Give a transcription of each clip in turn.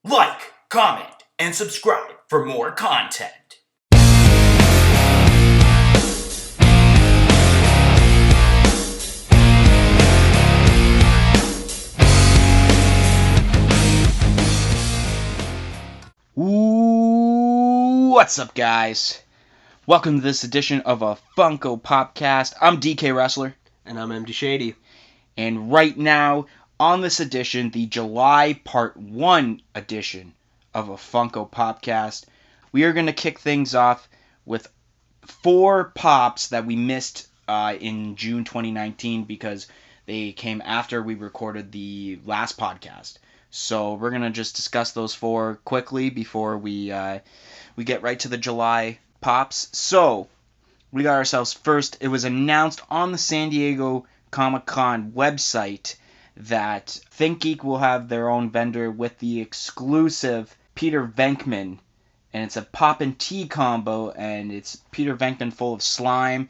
Like, comment, and subscribe for more content. What's up, guys? Welcome to this edition of a Funko POPcast. I'm DK Wrestler. And I'm MD Shaddy. And right now, on this edition, the July Part 1 edition of a Funko POPcast, we are going to kick things off with 4 pops that we missed in June 2019 because they came after we recorded the last podcast. So we're going to just discuss those 4 quickly before we get right to the July pops. So, we got ourselves first. It was announced on the San Diego Comic-Con website that ThinkGeek will have their own vendor with the exclusive Peter Venkman. And it's a pop and tea combo, and it's Peter Venkman full of slime.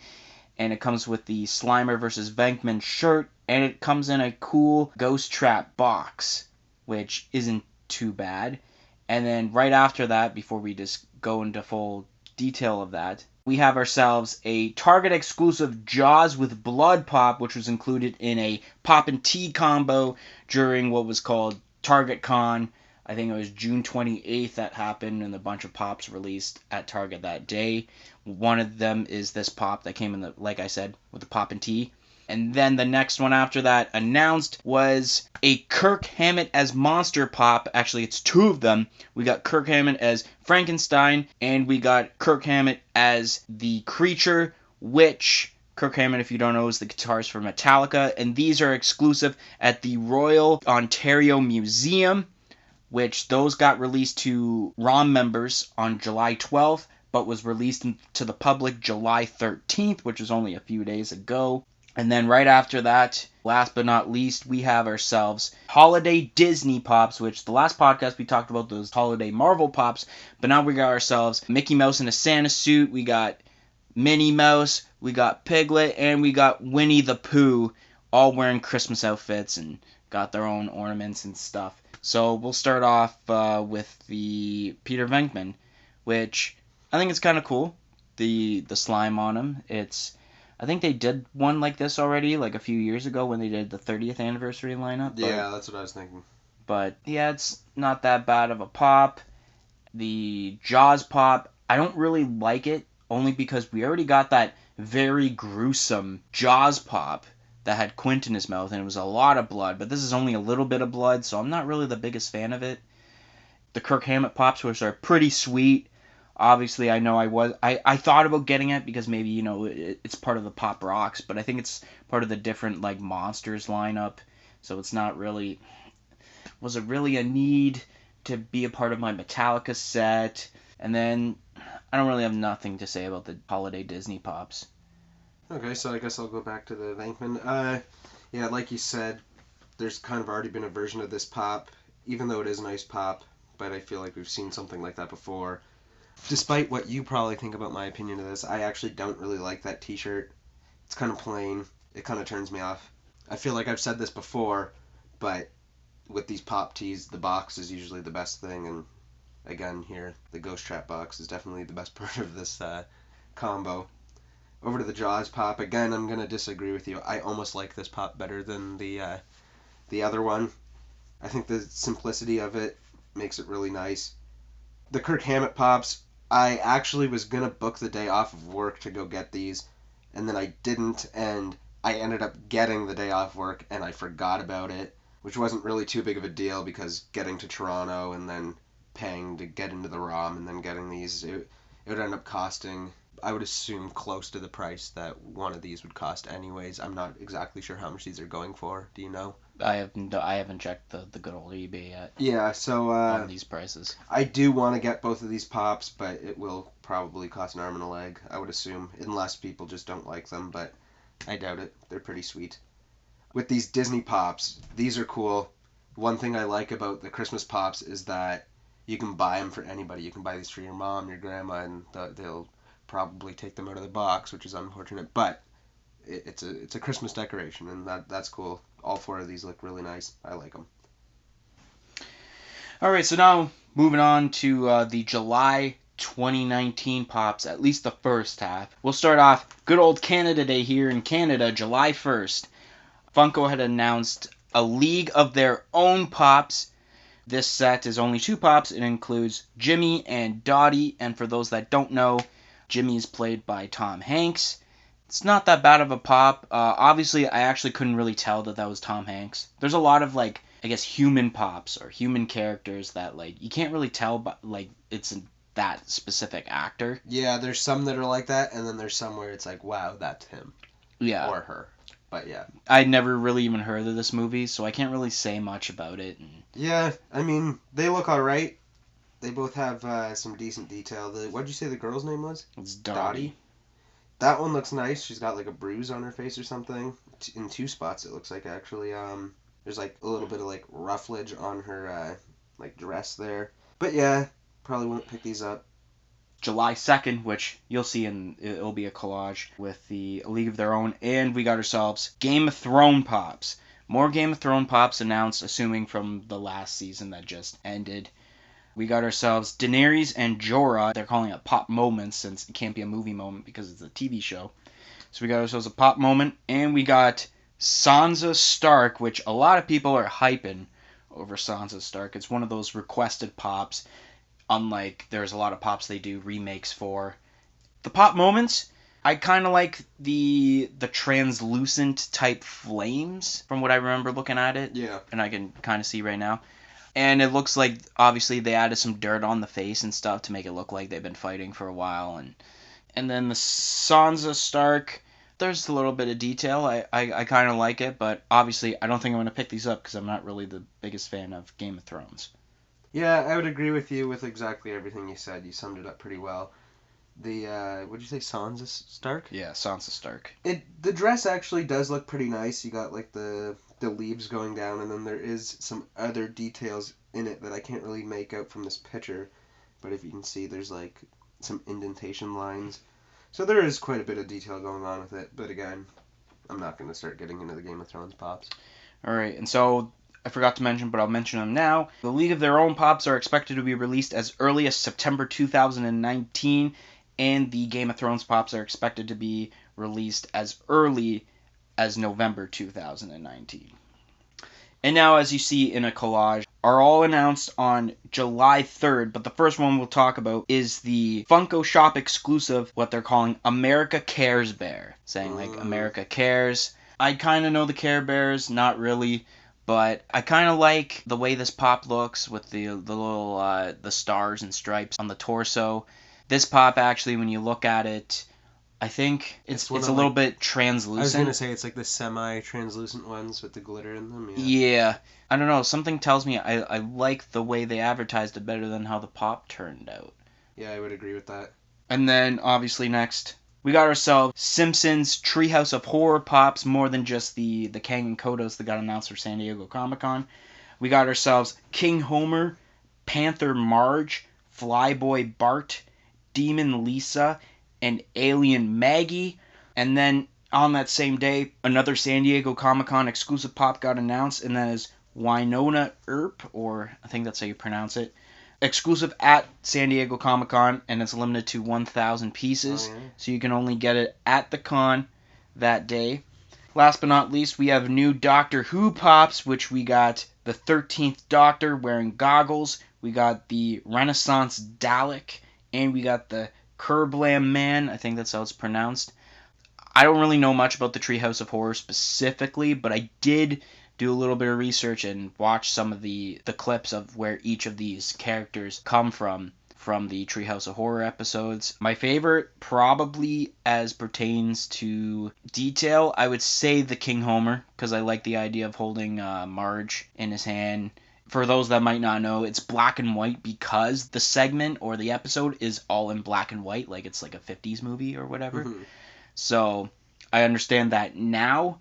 And it comes with the Slimer vs. Venkman shirt, and it comes in a cool Ghost Trap box, which isn't too bad. And then right after that, before we just go into full detail of that, we have ourselves a Target exclusive Jaws with Blood pop, which was included in a pop and tea combo during what was called Target Con. I think it was June 28th that happened, and a bunch of pops released at Target that day. One of them is this pop that came in the, like I said, with the pop and tea. And then the next one after that announced was a Kirk Hammett as Monster Pop. Actually, it's 2 of them. We got Kirk Hammett as Frankenstein, and we got Kirk Hammett as the Creature, which Kirk Hammett, if you don't know, is the guitarist for Metallica. And these are exclusive at the Royal Ontario Museum, which those got released to ROM members on July 12th, but was released to the public July 13th, which was only a few days ago. And then right after that, last but not least, we have ourselves Holiday Disney Pops, which the last podcast we talked about those Holiday Marvel Pops, but now we got ourselves Mickey Mouse in a Santa suit, we got Minnie Mouse, we got Piglet, and we got Winnie the Pooh, all wearing Christmas outfits and got their own ornaments and stuff. So we'll start off with the Peter Venkman, which I think it's kind of cool, the slime on him. I think they did one like this already, like a few years ago when they did the 30th anniversary lineup. Yeah, that's what I was thinking. But yeah, it's not that bad of a pop. The Jaws pop, I don't really like it, only because we already got that very gruesome Jaws pop that had Quint in his mouth, and it was a lot of blood, but this is only a little bit of blood, so I'm not really the biggest fan of it. The Kirk Hammett pops, which are pretty sweet. Obviously, I know I thought about getting it because maybe, you know, it's part of the Pop Rocks, but I think it's part of the different, like, Monsters lineup, so it's not really, was it really a need to be a part of my Metallica set? And then, I don't really have nothing to say about the Holiday Disney Pops. Okay, so I guess I'll go back to the Venkman. Yeah, like you said, there's kind of already been a version of this pop, even though it is a nice pop, but I feel like we've seen something like that before. Despite what you probably think about my opinion of this, I actually don't really like that t-shirt. It's kind of plain. It kind of turns me off. I feel like I've said this before, but with these pop tees, the box is usually the best thing, and again here, the Ghost Trap box is definitely the best part of this combo. Over to the Jaws pop, again, I'm going to disagree with you. I almost like this pop better than the other one. I think the simplicity of it makes it really nice. The Kirk Hammett pops, I actually was going to book the day off of work to go get these, and then I didn't, and I ended up getting the day off work, and I forgot about it, which wasn't really too big of a deal because getting to Toronto and then paying to get into the ROM and then getting these, it would end up costing, I would assume, close to the price that one of these would cost anyways. I'm not exactly sure how much these are going for. Do you know? I haven't checked the good old eBay yet. Yeah, so on these prices. I do want to get both of these pops, but it will probably cost an arm and a leg, I would assume, unless people just don't like them, but I doubt it. They're pretty sweet. With these Disney pops, these are cool. One thing I like about the Christmas pops is that you can buy them for anybody. You can buy these for your mom, your grandma, and they'll probably take them out of the box, which is unfortunate, but it's a Christmas decoration, and that's cool. All 4 of these look really nice. I like them. Alright, so now moving on to the July 2019 pops, at least the first half. We'll start off good old Canada Day here in Canada, July 1st. Funko had announced a league of their own pops. This set is only 2 pops. It includes Jimmy and Dottie, and for those that don't know, Jimmy is played by Tom Hanks. It's not that bad of a pop. Obviously, I actually couldn't really tell that was Tom Hanks. There's a lot of, like, I guess human pops or human characters that, like, you can't really tell, but, like, it's that specific actor. Yeah, there's some that are like that, and then there's some where it's like, wow, that's him. Yeah. Or her. But yeah. I'd never really even heard of this movie, so I can't really say much about it. Yeah, I mean, they look alright. They both have some decent detail. What'd you say the girl's name was? It's Dottie. That one looks nice. She's got like a bruise on her face or something. In 2 spots, it looks like, actually. There's like a little bit of like rufflage on her like dress there. But yeah, probably won't pick these up. July 2nd, which you'll see it'll be a collage with the League of Their Own, and we got ourselves Game of Thrones pops. More Game of Thrones pops announced, assuming from the last season that just ended. We got ourselves Daenerys and Jorah. They're calling it pop moments since it can't be a movie moment because it's a TV show. So we got ourselves a pop moment, and we got Sansa Stark, which a lot of people are hyping over Sansa Stark. It's one of those requested pops. Unlike there's a lot of pops they do remakes for. The pop moments, I kind of like the translucent type flames from what I remember looking at it. Yeah. And I can kind of see right now. And it looks like obviously they added some dirt on the face and stuff to make it look like they've been fighting for a while. And then the Sansa Stark, there's a little bit of detail. I kind of like it, but obviously I don't think I'm going to pick these up because I'm not really the biggest fan of Game of Thrones. Yeah, I would agree with you with exactly everything you said. You summed it up pretty well. What'd you say, Sansa Stark? Yeah, Sansa Stark. The dress actually does look pretty nice. You got like the leaves going down, and then there is some other details in it that I can't really make out from this picture. But if you can see, there's like some indentation lines. So there is quite a bit of detail going on with it. But again, I'm not going to start getting into the Game of Thrones pops. Alright, and so I forgot to mention, but I'll mention them now. The League of Their Own pops are expected to be released as early as September 2019, and the Game of Thrones pops are expected to be released as early as November 2019. And now, as you see in a collage, are all announced on July 3rd, but the first one we'll talk about is the Funko Shop exclusive, what they're calling America Cares Bear. Saying, like, America Cares. I kind of know the Care Bears, not really. But I kind of like the way this pop looks with the little the stars and stripes on the torso. This pop, actually, when you look at it, I think it's a little bit translucent. I was going to say it's like the semi-translucent ones with the glitter in them. Yeah. I don't know. Something tells me I like the way they advertised it better than how the pop turned out. Yeah, I would agree with that. And then, obviously, next, we got ourselves Simpsons Treehouse of Horror pops, more than just the Kang and Kodos that got announced for San Diego Comic-Con. We got ourselves King Homer, Panther Marge, Flyboy Bart, Demon Lisa, and Alien Maggie. And then on that same day, another San Diego Comic-Con exclusive pop got announced, and that is Wynonna Earp, or I think that's how you pronounce it. Exclusive at San Diego Comic-Con, and it's limited to 1,000 pieces, so you can only get it at the con that day. Last but not least, we have new Doctor Who pops, which we got the 13th Doctor wearing goggles, we got the Renaissance Dalek, and we got the Kerblam Man, I think that's how it's pronounced. I don't really know much about the Treehouse of Horror specifically, but I did do a little bit of research and watch some of the clips of where each of these characters come from the Treehouse of Horror episodes. My favorite, probably as pertains to detail, I would say the King Homer, because I like the idea of holding Marge in his hand. For those that might not know, it's black and white because the segment or the episode is all in black and white, like it's like a 50s movie or whatever. Mm-hmm. So I understand that now.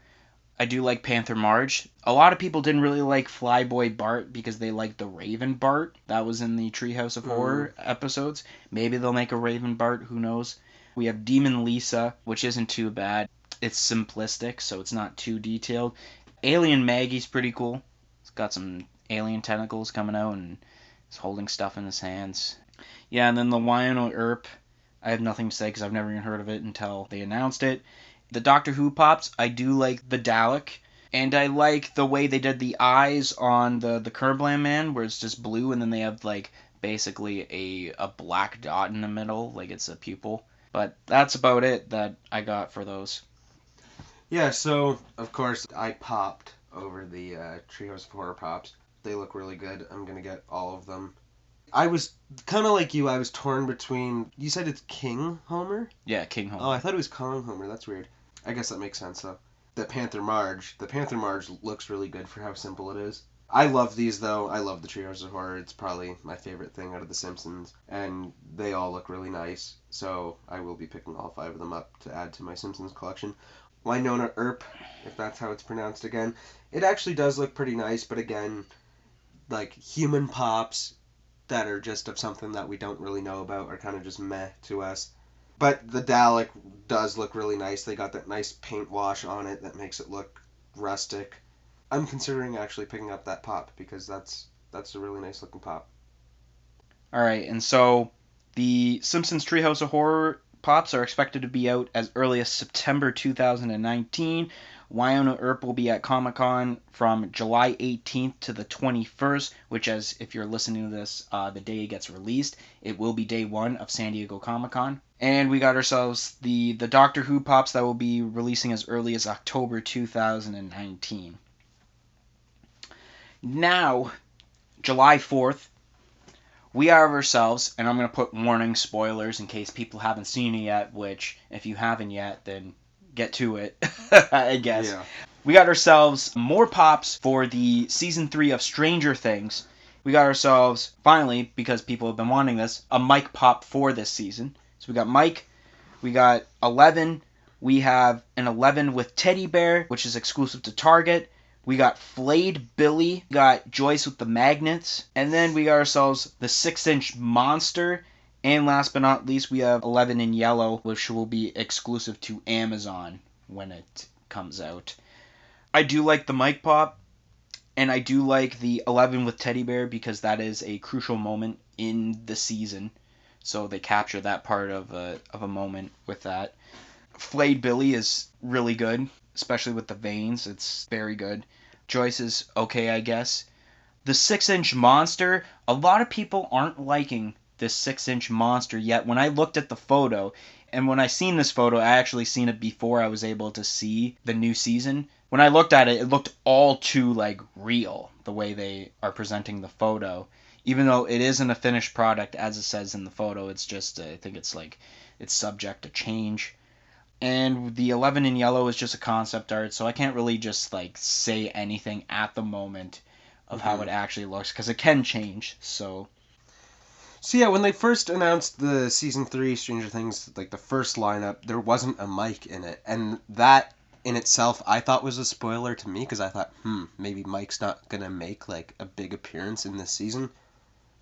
I do like Panther Marge. A lot of people didn't really like Flyboy Bart because they liked the Raven Bart that was in the Treehouse of Horror episodes. Maybe they'll make a Raven Bart, who knows. We have Demon Lisa, which isn't too bad. It's simplistic, so it's not too detailed. Alien Maggie's pretty cool. It's got some alien tentacles coming out, and He's holding stuff in his hands. Yeah, and then the Wynonna Earp, I have nothing to say because I've never even heard of it until they announced it. The Doctor Who pops, I do like the Dalek, and I like the way they did the eyes on the Kerblam Man, where it's just blue, and then they have like basically a black dot in the middle, like it's a pupil. But that's about it that I got for those. Yeah, so, of course, I popped over the Treehouse of Horror pops. They look really good. I'm going to get all of them. I was kind of like you. I was torn between... You said it's King Homer? Yeah, King Homer. Oh, I thought it was Kong Homer. That's weird. I guess that makes sense, though. The Panther Marge looks really good for how simple it is. I love these, though. I love the Treehouse of Horror. It's probably my favorite thing out of The Simpsons. And they all look really nice. So I will be picking all 5 of them up to add to my Simpsons collection. Wynonna Earp, if that's how it's pronounced again. It actually does look pretty nice, but again, like human pops that are just of something that we don't really know about are kind of just meh to us. But the Dalek does look really nice. They got that nice paint wash on it that makes it look rustic. I'm considering actually picking up that pop because that's a really nice looking pop. Alright, and so the Simpsons Treehouse of Horror pops are expected to be out as early as September 2019. Wynonna Earp will be at Comic-Con from July 18th to the 21st, which, as if you're listening to this the day it gets released, it will be day 1 of San Diego Comic-Con. And we got ourselves the Doctor Who pops that will be releasing as early as October 2019. Now, July 4th, we have ourselves, and I'm going to put warning spoilers in case people haven't seen it yet, which, if you haven't yet, then get to it, I guess. Yeah. We got ourselves more pops for the Season 3 of Stranger Things. We got ourselves, finally, because people have been wanting this, a Mike pop for this season. So we got Mike, we got 11, we have an 11 with Teddy Bear, which is exclusive to Target. We got Flayed Billy, got Joyce with the magnets, and then we got ourselves the 6-inch monster, and last but not least, we have 11 in yellow, which will be exclusive to Amazon when it comes out. I do like the Mike Pop, and I do like the 11 with Teddy Bear because that is a crucial moment in the season, so they capture that part of a moment with that. Flayed Billy is really good, especially with the veins. It's very good. Joyce is okay, I guess. The 6-inch monster, a lot of people aren't liking this 6-inch monster yet. When I looked at the photo, and when I seen this photo, I actually seen it before I was able to see the new season. When I looked at it, it looked all too, like, real, the way they are presenting the photo. Even though it isn't a finished product, as it says in the photo, it's just, I think it's like, it's subject to change. And the 11 in yellow is just a concept art, so I can't really just like say anything at the moment of how it actually looks because it can change. So yeah, when they first announced the season 3 Stranger Things, like the first lineup, there wasn't a Mike in it, and that in itself I thought was a spoiler to me because I thought, maybe Mike's not gonna make like a big appearance in this season.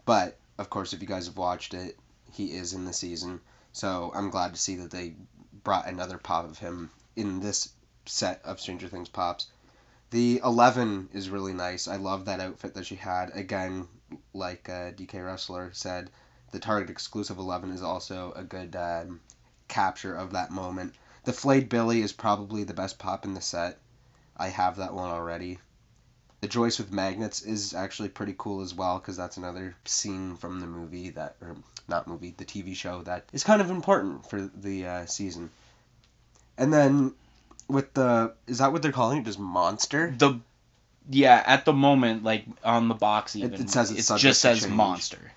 But of course, if you guys have watched it, he is in the season, so I'm glad to see that they brought another pop of him in this set of Stranger Things pops. The 11 is really nice. I love that outfit that she had. Again, like DK Wrestler said, the Target exclusive 11 is also a good capture of that moment. The Flayed Billy is probably the best pop in the set. I have that one already. The Joyce with magnets is actually pretty cool as well because that's another scene from the movie that, or not movie, the TV show that is kind of important for the season. And then with the, is that what they're calling it? Just monster? Yeah, at the moment, like on the box even, it says it just says monster.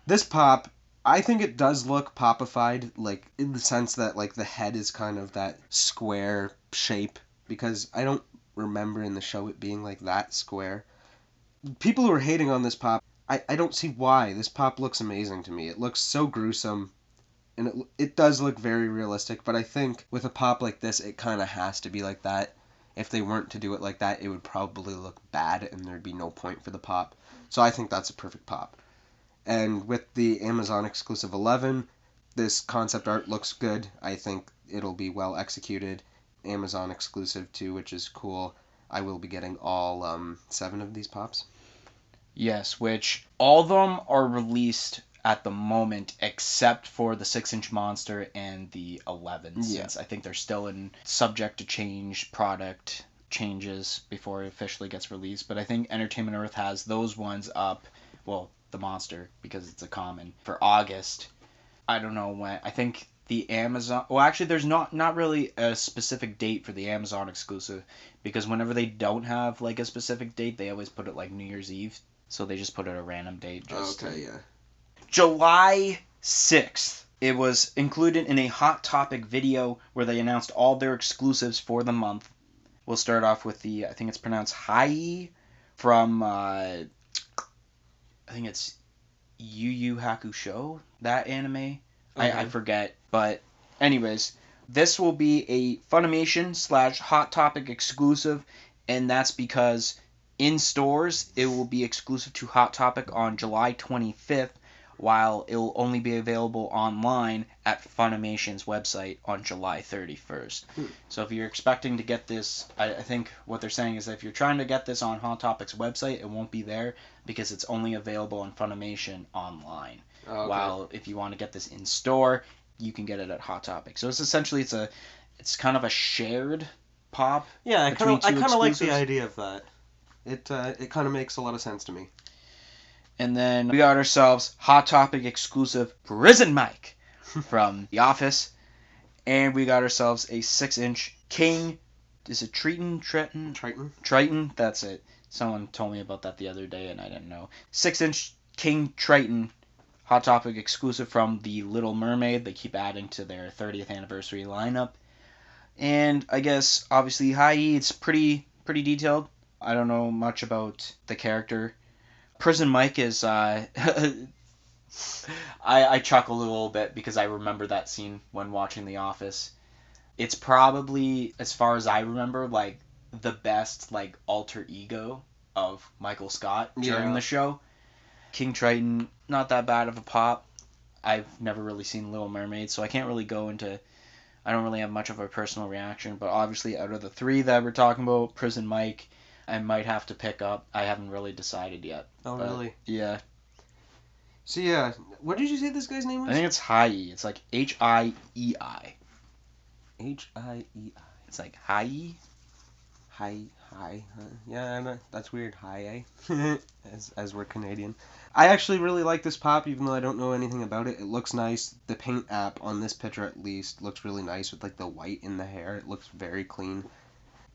This pop, I think it does look popified, like in the sense that like the head is kind of that square shape because I don't remember in the show it being like that square. People who are hating on this pop, I don't see why. This pop looks amazing to me. It looks so gruesome, and it does look very realistic, but I think with a pop like this, it kind of has to be like that. If they weren't to do it like that, it would probably look bad, and there'd be no point for the pop. So I think that's a perfect pop. And with the Amazon exclusive 11, this concept art looks good. I think it'll be well executed. Amazon exclusive too, which is cool. I will be getting all 7 of these pops. Yes, which all of them are released at the moment except for the 6-inch monster and the 11, since I think they're still in subject to change product changes before it officially gets released. But I think Entertainment Earth has those ones up, well, the monster, because it's a common, for August. I don't know when. I think the Amazon, well, actually there's not really a specific date for the Amazon exclusive, because whenever they don't have like a specific date, they always put it like New Year's Eve, so they just put it a random date. July 6th, it was included in a Hot Topic video where they announced all their exclusives for the month. We'll start off with the, I think it's pronounced Hai, from I think it's Yu Yu Hakusho, that anime. Okay. I forget, but anyways, this will be a Funimation / Hot Topic exclusive, and that's because in stores it will be exclusive to Hot Topic on July 25th, while it will only be available online at Funimation's website on July 31st. So if you're expecting to get this, I think what they're saying is that if you're trying to get this on Hot Topic's website, it won't be there because it's only available on Funimation online. Okay. While if you want to get this in store, you can get it at Hot Topic. So it's essentially it's kind of a shared pop. Yeah, I kind of like the idea of that. It kind of makes a lot of sense to me. And then we got ourselves Hot Topic exclusive Prison Mike from The Office. And we got ourselves a 6-inch King. Is it Triton? Triton, that's it. Someone told me about that the other day and I didn't know. 6-inch King Triton Hot Topic exclusive from The Little Mermaid. They keep adding to their 30th anniversary lineup. And I guess, obviously, Hai, it's pretty detailed. I don't know much about the character. Prison Mike is, I chuckle a little bit because I remember that scene when watching The Office. It's probably, as far as I remember, like, the best, like, alter ego of Michael Scott during the show. King Triton, not that bad of a pop. I've never really seen Little Mermaid, so I can't really go into, I don't really have much of a personal reaction, but obviously out of the three that we're talking about, Prison Mike, I might have to pick up. I haven't really decided yet. Oh, really? Yeah. So, yeah. What did you say this guy's name was? I think it's Hai. It's like Hiei. Hiei. It's like Hai. Hi. Yeah, that's weird. Hi, as we're Canadian. I actually really like this pop, even though I don't know anything about it. It looks nice. The paint app on this picture, at least, looks really nice with, like, the white in the hair. It looks very clean.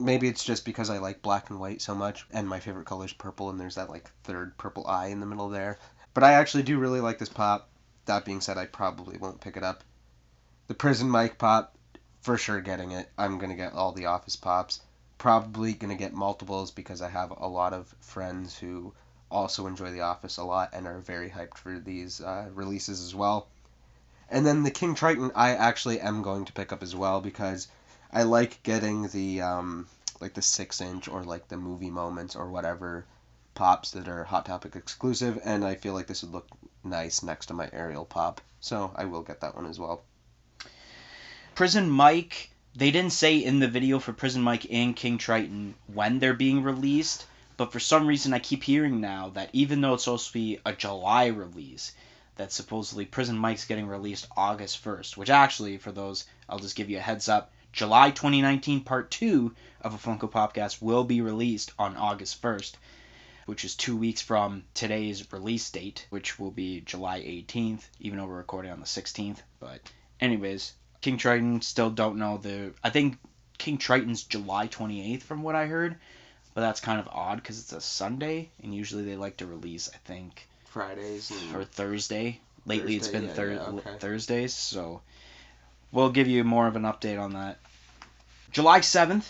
Maybe it's just because I like black and white so much, and my favorite color is purple, and there's that, like, third purple eye in the middle there. But I actually do really like this pop. That being said, I probably won't pick it up. The Prison Mike pop, for sure getting it. I'm going to get all the Office pops. Probably going to get multiples because I have a lot of friends who also enjoy The Office a lot and are very hyped for these releases as well. And then the King Triton, I actually am going to pick up as well because I like getting the like the 6-inch or like the movie moments or whatever pops that are Hot Topic exclusive, and I feel like this would look nice next to my Ariel pop, so I will get that one as well. Prison Mike, they didn't say in the video for Prison Mike and King Triton when they're being released, but for some reason I keep hearing now that even though it's supposed to be a July release, that supposedly Prison Mike's getting released August 1st, which actually, for those, I'll just give you a heads up, July 2019 Part 2 of a Funko Popcast will be released on August 1st, which is 2 weeks from today's release date, which will be July 18th, even though we're recording on the 16th. But anyways, King Triton, still don't know I think King Triton's July 28th from what I heard, but that's kind of odd because it's a Sunday, and usually they like to release, I think, Fridays or Thursday. Lately it's been Thursdays, so we'll give you more of an update on that. July 7th,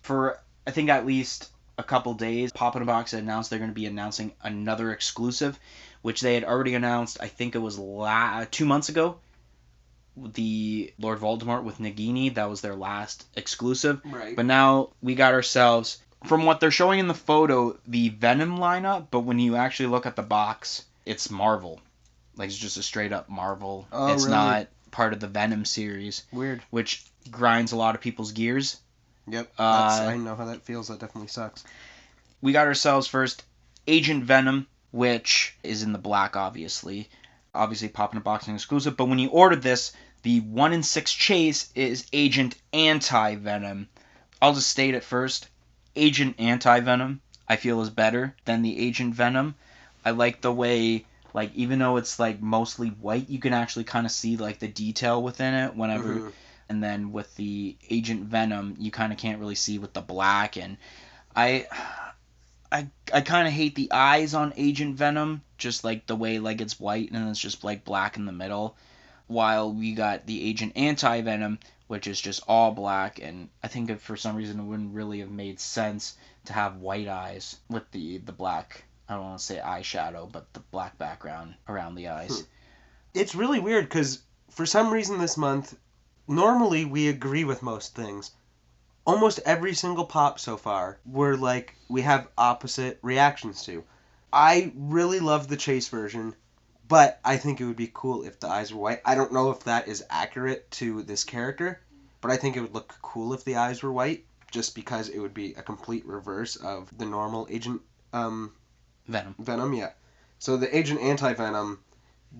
for I think at least a couple days, Pop in a Box announced they're going to be announcing another exclusive, which they had already announced, I think it was 2 months ago. The Lord Voldemort with Nagini, that was their last exclusive. Right. But now we got ourselves, from what they're showing in the photo, the Venom lineup, but when you actually look at the box, it's Marvel. Like, it's just a straight up Marvel. Oh, it's really? not part of the Venom series. Weird. Which grinds a lot of people's gears. Yep. I know how that feels. That definitely sucks. We got ourselves first Agent Venom, which is in the black, obviously. Obviously, Pop in a Boxing exclusive. But when you ordered this, the 1 in 6 chase is Agent Anti-Venom. I'll just state it first. Agent Anti-Venom, I feel, is better than the Agent Venom. I like the way, like, even though it's, like, mostly white, you can actually kind of see, like, the detail within it whenever... Mm-hmm. And then with the Agent Venom, you kind of can't really see with the black. And I kind of hate the eyes on Agent Venom, just like the way like it's white and it's just like black in the middle. While we got the Agent Anti-Venom, which is just all black. And I think that for some reason it wouldn't really have made sense to have white eyes with the black, I don't want to say eyeshadow, but the black background around the eyes. It's really weird because for some reason this month... Normally, we agree with most things. Almost every single pop so far, we have opposite reactions to. I really love the chase version, but I think it would be cool if the eyes were white. I don't know if that is accurate to this character, but I think it would look cool if the eyes were white, just because it would be a complete reverse of the normal Agent Venom, yeah. So the Agent Anti-Venom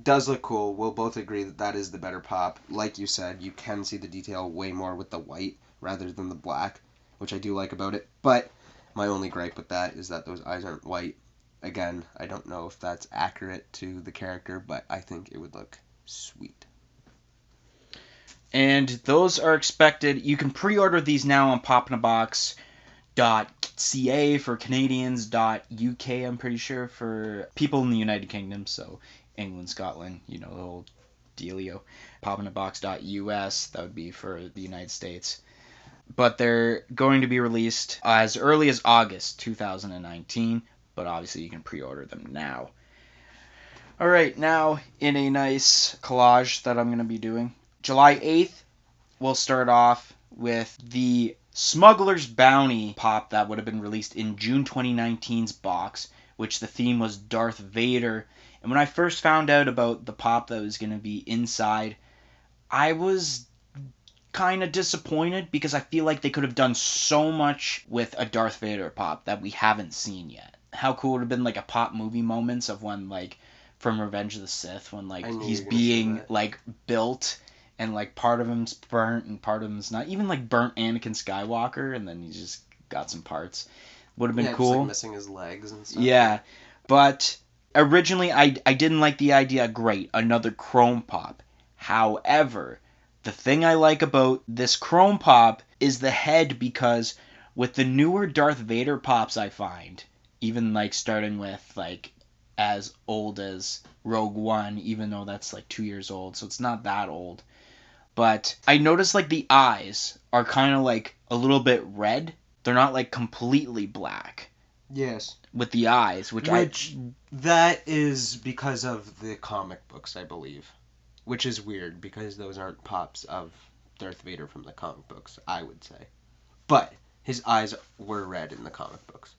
does look cool. We'll both agree that that is the better pop. Like you said, you can see the detail way more with the white rather than the black, which I do like about it. But my only gripe with that is that those eyes aren't white. Again, I don't know if that's accurate to the character, but I think it would look sweet. And those are expected. You can pre-order these now on popinabox.ca for Canadians.uk, I'm pretty sure, for people in the United Kingdom, so England, Scotland, you know, the whole dealio. Popinabox.us, that would be for the United States. But they're going to be released as early as August 2019, but obviously you can pre-order them now. Alright, now in a nice collage that I'm going to be doing, July 8th, we'll start off with the Smuggler's Bounty pop that would have been released in June 2019's box, which the theme was Darth Vader. And when I first found out about the pop that was going to be inside, I was kind of disappointed because I feel like they could have done so much with a Darth Vader pop that we haven't seen yet. How cool would have been like a pop movie moments of when like from Revenge of the Sith when like he's being like built and like part of him's burnt and part of him's not. Even like burnt Anakin Skywalker and then he's just got some parts. Would have been cool. Just, like, missing his legs and stuff. Yeah, but originally I didn't like the idea. Great, another Chrome Pop. However, the thing I like about this Chrome Pop is the head, because with the newer Darth Vader pops I find, even like starting with like as old as Rogue One, even though that's like 2 years old, so it's not that old. But I noticed like the eyes are kind of like a little bit red. They're not like completely black. Yes. With the eyes, that is because of the comic books, I believe. Which is weird, because those aren't pops of Darth Vader from the comic books, I would say. But his eyes were red in the comic books.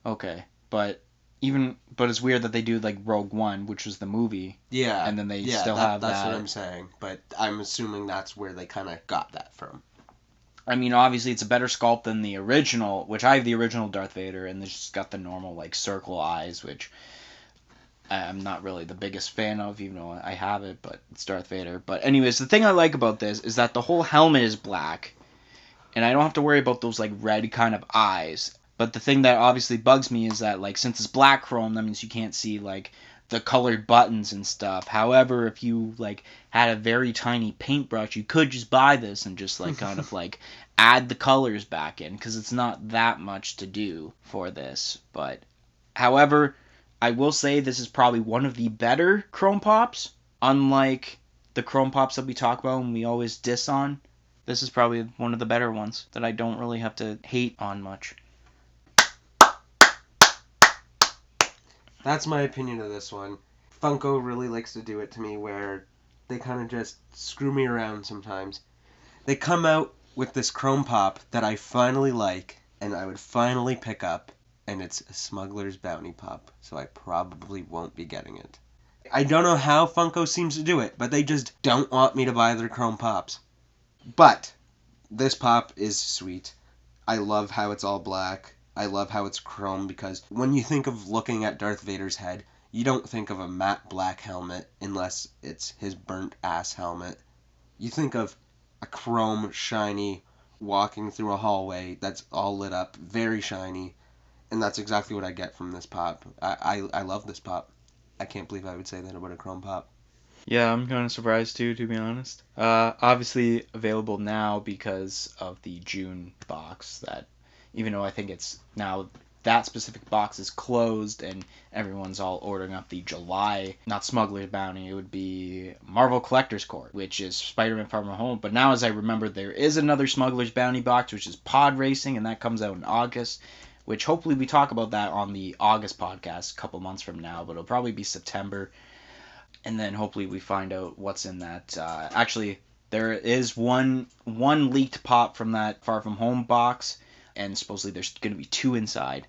Okay, but it's weird that they do like Rogue One, which was the movie. Yeah. And then they still have that. That's what I'm saying, but I'm assuming that's where they kind of got that from. I mean, obviously it's a better sculpt than the original, which I have the original Darth Vader, and it's just got the normal like circle eyes, which I'm not really the biggest fan of, even though I have it, but it's Darth Vader. But anyways, the thing I like about this is that the whole helmet is black, and I don't have to worry about those like red kind of eyes. But the thing that obviously bugs me is that like since it's black chrome, that means you can't see like the colored buttons and stuff. However, if you like had a very tiny paintbrush, you could just buy this and just like kind of like add the colors back in, because it's not that much to do for this. But however, I will say this is probably one of the better Chrome Pops. Unlike the Chrome Pops that we talk about and we always diss on, this is probably one of the better ones that I don't really have to hate on much. That's my opinion of this one. Funko really likes to do it to me where they kind of just screw me around sometimes. They come out with this Chrome Pop that I finally like and I would finally pick up, and it's a Smuggler's Bounty Pop, so I probably won't be getting it. I don't know how Funko seems to do it, but they just don't want me to buy their Chrome Pops. But this pop is sweet. I love how it's all black. I love how it's chrome because when you think of looking at Darth Vader's head, you don't think of a matte black helmet unless it's his burnt ass helmet. You think of a chrome, shiny, walking through a hallway that's all lit up, very shiny, and that's exactly what I get from this pop. I love this pop. I can't believe I would say that about a chrome pop. Yeah, I'm kind of surprised too, to be honest. Obviously available now because of the June box. That, even though I think it's now that specific box is closed and everyone's all ordering up the July, not Smuggler's Bounty, it would be Marvel Collector's Court, which is Spider-Man Far From Home. But now, as I remember, there is another Smuggler's Bounty box, which is Pod Racing, and that comes out in August. Which hopefully we talk about that on the August podcast a couple months from now, but it'll probably be September. And then hopefully we find out what's in that. Actually, there is one leaked pop from that Far From Home box, and supposedly there's going to be 2 inside.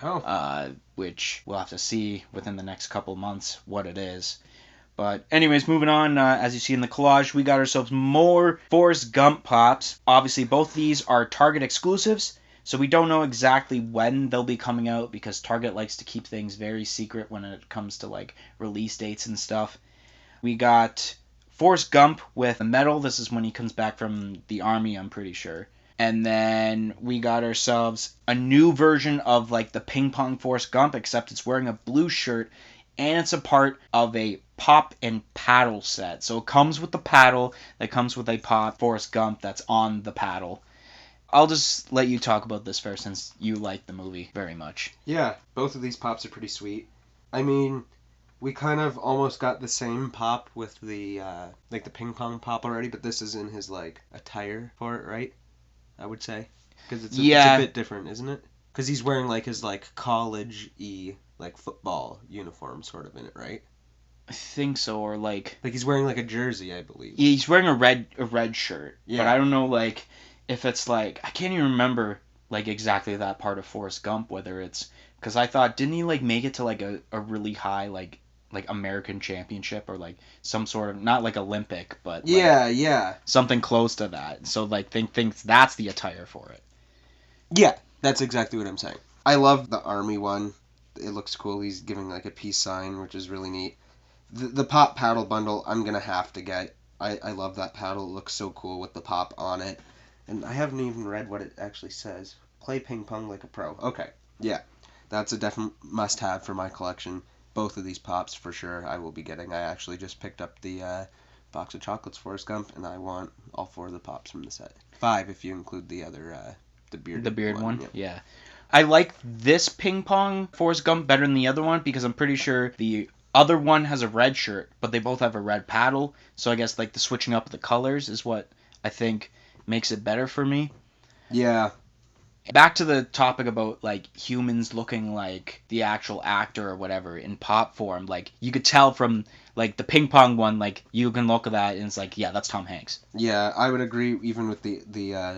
Oh. Which we'll have to see within the next couple months what it is. But anyways, moving on, as you see in the collage, we got ourselves more Forrest Gump pops. Obviously, both these are Target exclusives. So we don't know exactly when they'll be coming out because Target likes to keep things very secret when it comes to like release dates and stuff. We got Forrest Gump with a medal. This is when he comes back from the army, I'm pretty sure. And then we got ourselves a new version of like the ping pong Forrest Gump, except it's wearing a blue shirt and it's a part of a pop and paddle set. So it comes with the paddle that comes with a pop Forrest Gump that's on the paddle. I'll just let you talk about this first since you like the movie very much. Yeah, both of these pops are pretty sweet. I mean, we kind of almost got the same pop with the like the ping pong pop already, but this is in his like attire for it, right? I would say, because it's a bit different, isn't it? Because he's wearing like his like college-y like football uniform sort of in it, right? I think so, or like he's wearing like a jersey, I believe. He's wearing a red shirt, yeah. But I don't know like if it's like I can't even remember like exactly that part of Forrest Gump, whether it's because I thought didn't he like make it to like a really high like American championship or like some sort of not like Olympic but like, yeah something close to that. So like thinks that's the attire for it. Yeah, that's exactly what I'm saying. I love the army one. It looks cool. He's giving like a peace sign, which is really neat. The pop paddle bundle I'm gonna have to get. I love that paddle. It looks so cool with the pop on it. And I haven't even read what it actually says. Play ping pong like a pro. Okay, yeah. That's a definite must-have for my collection. Both of these pops, for sure, I will be getting. I actually just picked up the box of chocolates Forrest Gump, and I want all 4 of the pops from the set. 5 if you include the other, the beard one. Yep. Yeah. I like this ping pong Forrest Gump better than the other one because I'm pretty sure the other one has a red shirt, but they both have a red paddle. So I guess like the switching up of the colors is what I think makes it better for me. Yeah. Back to the topic about like humans looking like the actual actor or whatever in pop form, like you could tell from like the ping pong one, like you can look at that and it's like, yeah, that's Tom Hanks. Yeah, I would agree. Even with the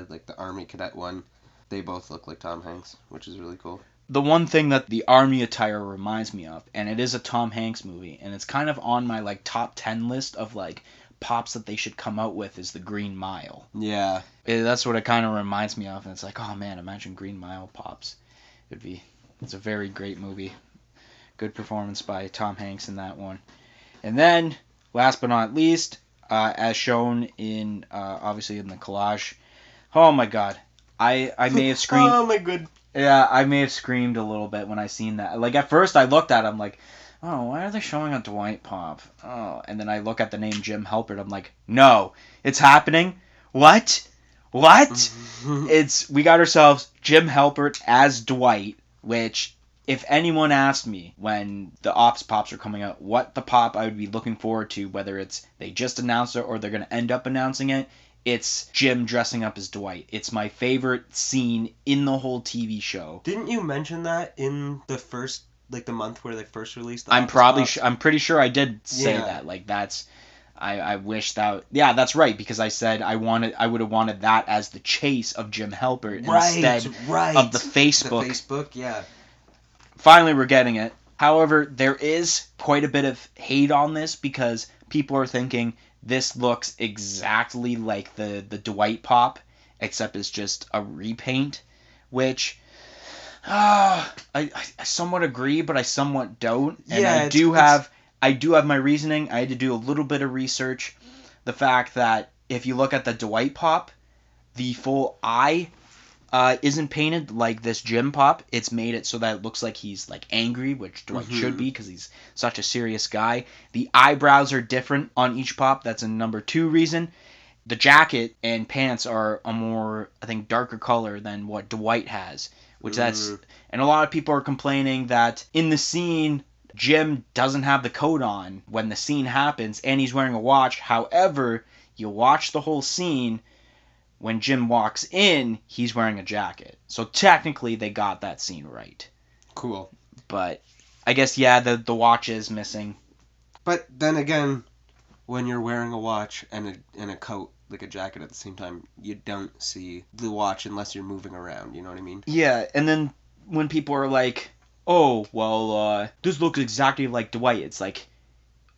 like the army cadet one, they both look like Tom Hanks, which is really cool. The one thing that the army attire reminds me of, and it is a Tom Hanks movie, and it's kind of on my like top 10 list of like pops that they should come out with, is the Green Mile. Yeah. That's what it kind of reminds me of, and it's like, oh man, imagine Green Mile pops. It's a very great movie. Good performance by Tom Hanks in that one. And then, last but not least, as shown in, obviously in the collage, oh my god, I may have screamed. Oh my good. Yeah, I may have screamed a little bit when I seen that. Like, at first I looked at it, I'm like, oh, why are they showing a Dwight pop? Oh, and then I look at the name Jim Halpert, I'm like, no, it's happening? What? We got ourselves Jim Halpert as Dwight, which, if anyone asked me when the Ops pops are coming out, what the pop I would be looking forward to, whether it's they just announced it or they're going to end up announcing it, it's Jim dressing up as Dwight. It's my favorite scene in the whole TV show. Didn't you mention that in the first, like the month where they first released the I'm pretty sure I did say that. Like that's, I wish that, yeah, that's right, because I said I would have wanted that as the chase of Jim Halpert instead of the Facebook. The Facebook, yeah. Finally, we're getting it. However, there is quite a bit of hate on this because people are thinking this looks exactly like the Dwight pop, except it's just a repaint, which I somewhat agree, but I somewhat don't. And Yeah, I do have my reasoning. I had to do a little bit of research. The fact that if you look at the Dwight Pop, the full eye isn't painted like this Jim Pop. It's made it so that it looks like he's like angry, which Dwight should be because he's such a serious guy. The eyebrows are different on each Pop. That's a number 2 reason. The jacket and pants are a more, I think, darker color than what Dwight has, which and a lot of people are complaining that in the scene, Jim doesn't have the coat on when the scene happens, and he's wearing a watch. However, you watch the whole scene, when Jim walks in, he's wearing a jacket. So technically, they got that scene right. Cool. But I guess, yeah, the watch is missing. But then again, when you're wearing a watch and a coat, like a jacket at the same time, you don't see the watch unless you're moving around, you know what I mean? Yeah, and then when people are like, oh, well, this looks exactly like Dwight, it's like,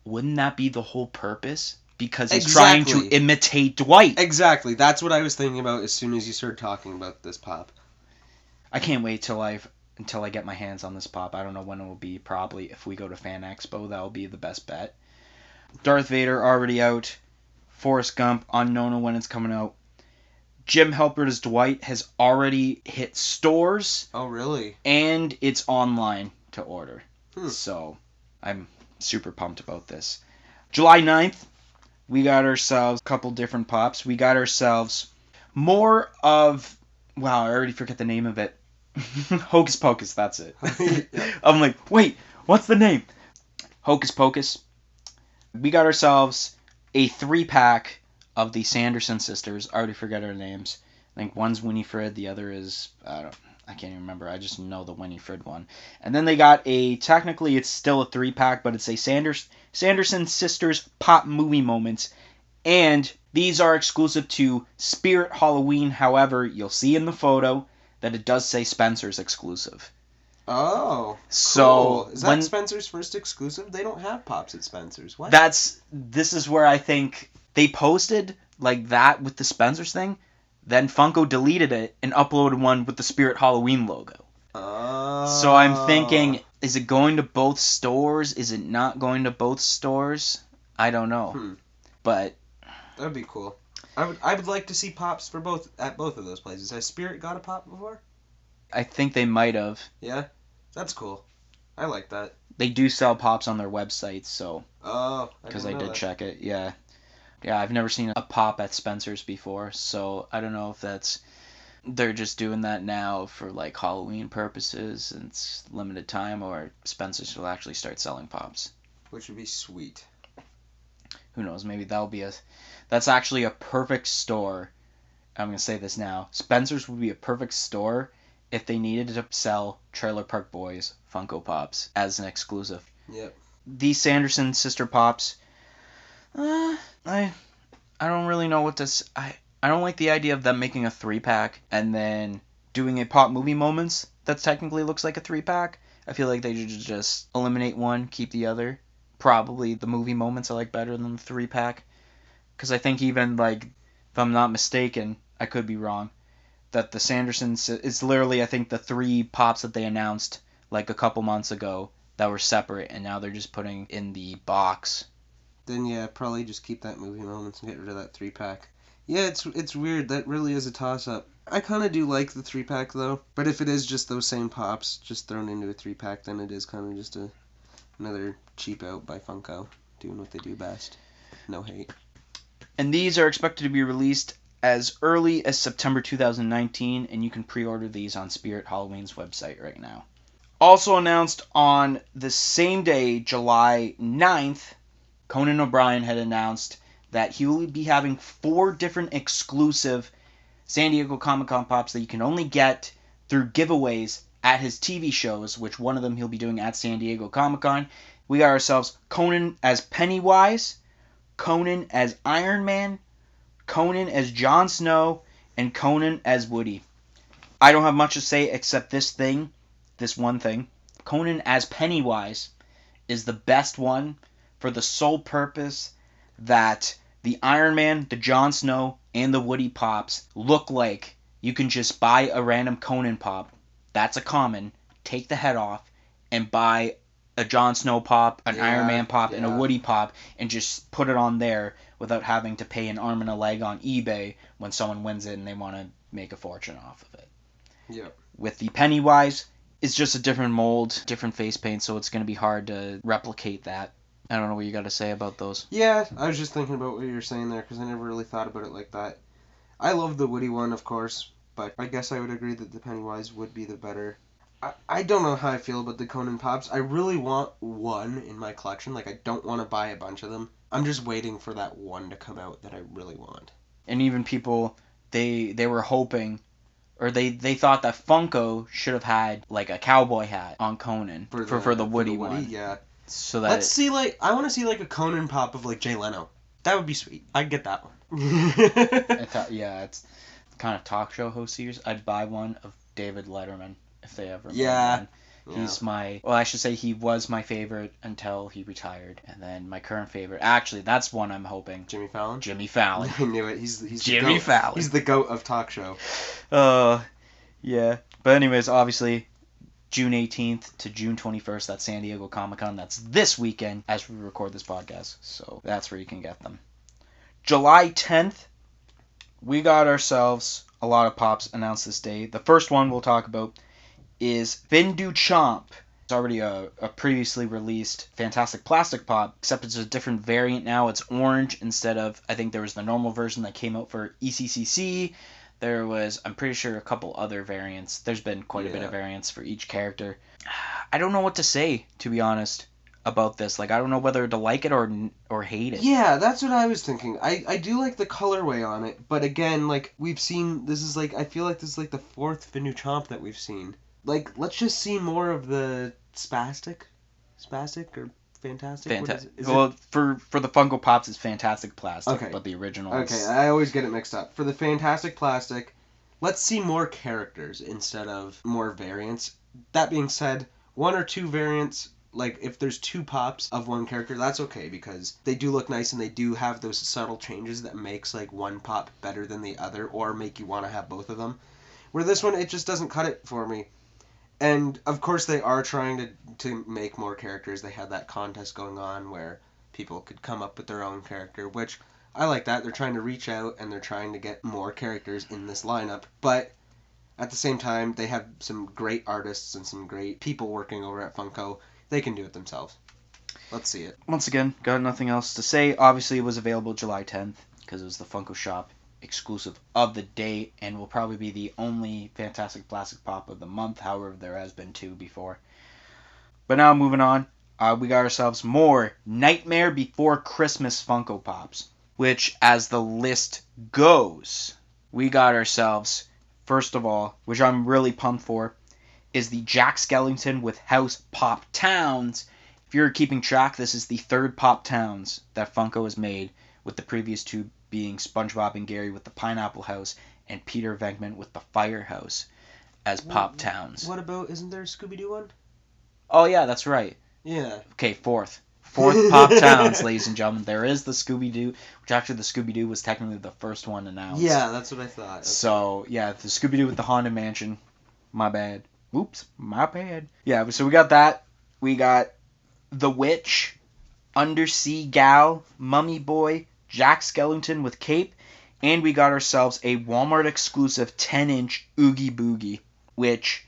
wouldn't that be the whole purpose? Because he's trying to imitate Dwight. Exactly. That's what I was thinking about as soon as you started talking about this Pop. I can't wait until I get my hands on this Pop. I don't know when it will be. Probably if we go to Fan Expo, that'll be the best bet. Darth Vader already out. Forrest Gump, unknown when it's coming out. Jim Halpert as Dwight has already hit stores. Oh, really? And it's online to order. So, I'm super pumped about this. July 9th, we got ourselves a couple different Pops. We got ourselves more of... Wow, I already forget the name of it. Hocus Pocus, that's it. Yeah. I'm like, wait, what's the name? Hocus Pocus. We got ourselves a 3-pack of the Sanderson sisters. I already forget their names. I think one's Winifred, the other is... I can't even remember. I just know the Winifred one. And then they got technically it's still a 3-pack, but it's a Sanderson Sisters Pop Movie Moments. And these are exclusive to Spirit Halloween. However, you'll see in the photo that it does say Spencer's exclusive. Oh, so cool. Is that Spencer's first exclusive? They don't have Pops at Spencer's. What? This is where I think they posted like that with the Spencer's thing. Then Funko deleted it and uploaded one with the Spirit Halloween logo. Oh. So I'm thinking, is it going to both stores? Is it not going to both stores? I don't know. But that would be cool. I would like to see Pops for both of those places. Has Spirit got a Pop before? I think they might have. Yeah? That's cool. I like that. They do sell Pops on their website, so... Oh, because I did check it, yeah. Yeah, I've never seen a Pop at Spencer's before, so I don't know if they're just doing that now for like Halloween purposes and it's limited time, or Spencer's will actually start selling Pops. Which would be sweet. Who knows, maybe that's actually a perfect store. I'm going to say this now. Spencer's would be a perfect store if they needed to sell Trailer Park Boys Funko Pops as an exclusive. Yep. These Sanderson sister Pops, I don't really know what to... I don't like the idea of them making a 3-pack and then doing a Pop Movie Moments that technically looks like a 3-pack. I feel like they should just eliminate one, keep the other. Probably the Movie Moments I like better than the 3-pack. Because I think even, like, if I'm not mistaken, I could be wrong, that the Sandersons... It's literally, I think, the 3 Pops that they announced, like, a couple months ago that were separate, and now they're just putting in the box. Then, yeah, probably just keep that Movie Moments and get rid of that 3-pack. Yeah, it's weird. That really is a toss-up. I kind of do like the 3-pack, though. But if it is just those same Pops just thrown into a 3-pack, then it is kind of just another cheap out by Funko, doing what they do best. No hate. And these are expected to be released as early as September 2019, and you can pre-order these on Spirit Halloween's website right now. Also announced on the same day, July 9th, Conan O'Brien had announced that he will be having 4 different exclusive San Diego Comic-Con Pops that you can only get through giveaways at his TV shows, which one of them he'll be doing at San Diego Comic-Con. We got ourselves Conan as Pennywise, Conan as Iron Man, Conan as Jon Snow, and Conan as Woody. I don't have much to say except this one thing. Conan as Pennywise is the best one for the sole purpose that the Iron Man, the Jon Snow, and the Woody Pops look like you can just buy a random Conan Pop that's a common, take the head off, and buy a Jon Snow pop, an Iron Man pop, and a Woody pop, and just put it on there without having to pay an arm and a leg on eBay when someone wins it and they want to make a fortune off of it. Yep. With the Pennywise, it's just a different mold, different face paint, so it's going to be hard to replicate that. I don't know what you got to say about those. Yeah, I was just thinking about what you were saying there, because I never really thought about it like that. I love the Woody one, of course, but I guess I would agree that the Pennywise would be the better. I don't know how I feel about the Conan Pops. I really want one in my collection. Like, I don't want to buy a bunch of them. I'm just waiting for that one to come out that I really want. And even people, they were hoping, or they thought that Funko should have had, like, a cowboy hat on Conan for the Woody one. Yeah. So that Let's see, like, I want to see, like, a Conan Pop of, like, Jay Leno. That would be sweet. I'd get that one. It's kind of talk show host years. I'd buy one of David Letterman if they ever made one. He's I should say he was my favorite until he retired, and then my current favorite. Actually, that's one I'm hoping. Jimmy Fallon. I knew it. He's Jimmy the Fallon. He's the goat of talk show. Yeah. But anyways, obviously, June 18th to June 21st, that's San Diego Comic-Con. That's this weekend as we record this podcast. So that's where you can get them. July 10th, we got ourselves a lot of pops announced this day. The first one we'll talk about is Fin Du Chomp. It's already a previously released Fantastic Plastic Pop, except it's a different variant now. It's orange instead of, I think there was the normal version that came out for ECCC. There was, I'm pretty sure, a couple other variants. There's been quite a bit of variants for each character. I don't know what to say, to be honest, about this. Like, I don't know whether to like it or hate it. Yeah, that's what I was thinking. I do like the colorway on it, but again, like, we've seen, this is like, I feel like this is like the fourth Fin Du Chomp that we've seen. Like, let's just see more of the spastic or fantastic. Well, for the Funko Pops, it's Fantastic Plastic, but the original. Okay, I always get it mixed up. For the Fantastic Plastic, let's see more characters instead of more variants. That being said, one or two variants. Like, if there's two pops of one character, that's okay, because they do look nice and they do have those subtle changes that makes, like, one pop better than the other, or make you want to have both of them. Where this one, it just doesn't cut it for me. And, of course, they are trying to make more characters. They had that contest going on where people could come up with their own character, which I like that. They're trying to reach out and they're trying to get more characters in this lineup. But at the same time, they have some great artists and some great people working over at Funko. They can do it themselves. Let's see it. Once again, got nothing else to say. Obviously, it was available July 10th because it was the Funko Shop exclusive of the day and will probably be the only Fantastic Plastic Pop of the month. However, there has been two before. But now, moving on, we got ourselves more Nightmare Before Christmas Funko Pops, which, as the list goes, we got ourselves, first of all, which I'm really pumped for, is the Jack Skellington with House Pop Towns. If you're keeping track, this is the third Pop Towns that Funko has made, with the previous two being SpongeBob and Gary with the Pineapple House and Peter Venkman with the Firehouse as Pop Towns. What about, isn't there a Scooby-Doo one? Oh, yeah, that's right. Yeah. Okay, fourth Pop Towns, ladies and gentlemen. There is the Scooby-Doo, which actually the Scooby-Doo was technically the first one announced. Yeah, that's what I thought. Okay. So, yeah, the Scooby-Doo with the Haunted Mansion. My bad. Oops, my bad. Yeah, so we got that. We got The Witch, Undersea Gal, Mummy Boy, Jack Skellington with Cape, and we got ourselves a Walmart exclusive 10-inch Oogie Boogie, which,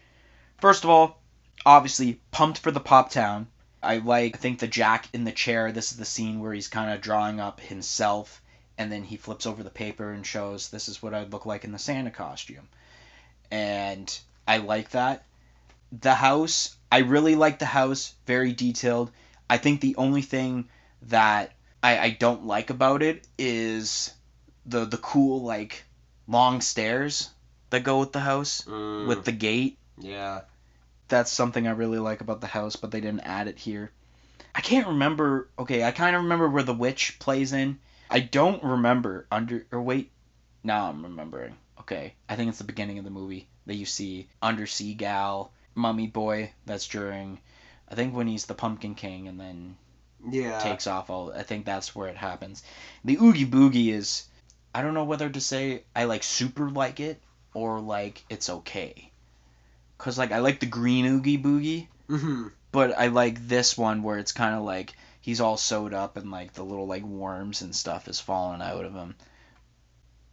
first of all, obviously pumped for the Pop Town. I think the Jack in the chair, this is the scene where he's kind of drawing up himself, and then he flips over the paper and shows this is what I'd look like in the Santa costume. And I like that. The house, I really like the house, very detailed. I think the only thing that I don't like about it is the cool, like, long stairs that go with the house, with the gate. Yeah. That's something I really like about the house, but they didn't add it here. I can't remember, okay, I kind of remember where the witch plays in. I don't remember now I'm remembering. Okay, I think it's the beginning of the movie that you see Undersea Gal, Mummy Boy, that's during, I think when he's the Pumpkin King and then takes off all, I think that's where it happens. The Oogie Boogie is, I don't know whether to say I super like it or like it's okay. Because, like, I like the green Oogie Boogie, Mm-hmm. but I like this one where it's kind of like he's all sewed up and, like, the little, like, worms and stuff is falling out of him.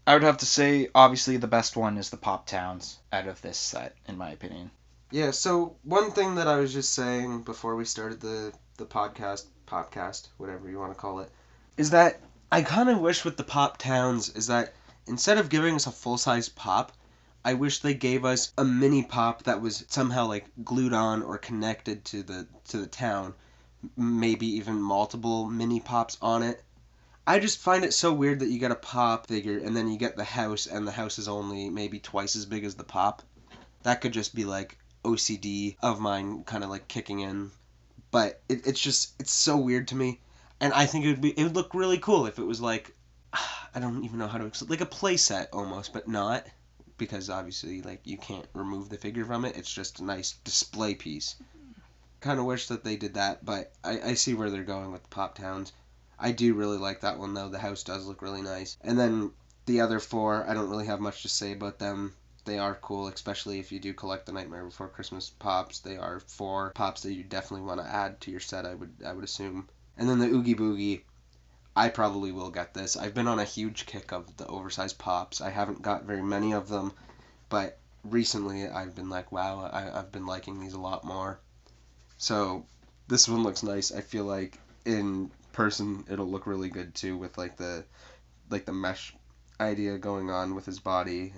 I would have to say, obviously, the best one is the Pop Towns out of this set, in my opinion. Yeah, so one thing that I was just saying before we started the podcast, whatever you want to call it, is that I kind of wish with the Pop Towns is that instead of giving us a full-size pop, I wish they gave us a mini pop that was somehow like glued on or connected to the town, maybe even multiple mini pops on it. I just find it so weird that you get a pop figure and then you get the house and the house is only maybe twice as big as the pop. That could just be like OCD of mine kind of like kicking in, but it's so weird to me, and I think it would look really cool if it was like, I don't even know how to explain, like a play set almost, but not, because obviously like you can't remove the figure from it. It's just a nice display piece. Kind of wish that they did that, but I see where they're going with the Pop Towns. I do really like that one though. The house does look really nice, and then the other four, I don't really have much to say about them. They are cool, especially if you do collect the Nightmare Before Christmas pops. They are 4 pops that you definitely want to add to your set, I would assume. And then the Oogie Boogie, I probably will get this. I've been on a huge kick of the oversized pops. I haven't got very many of them, but recently I've been like, wow, I've been liking these a lot more. So this one looks nice. I feel like in person it'll look really good too, with like the mesh idea going on with his body.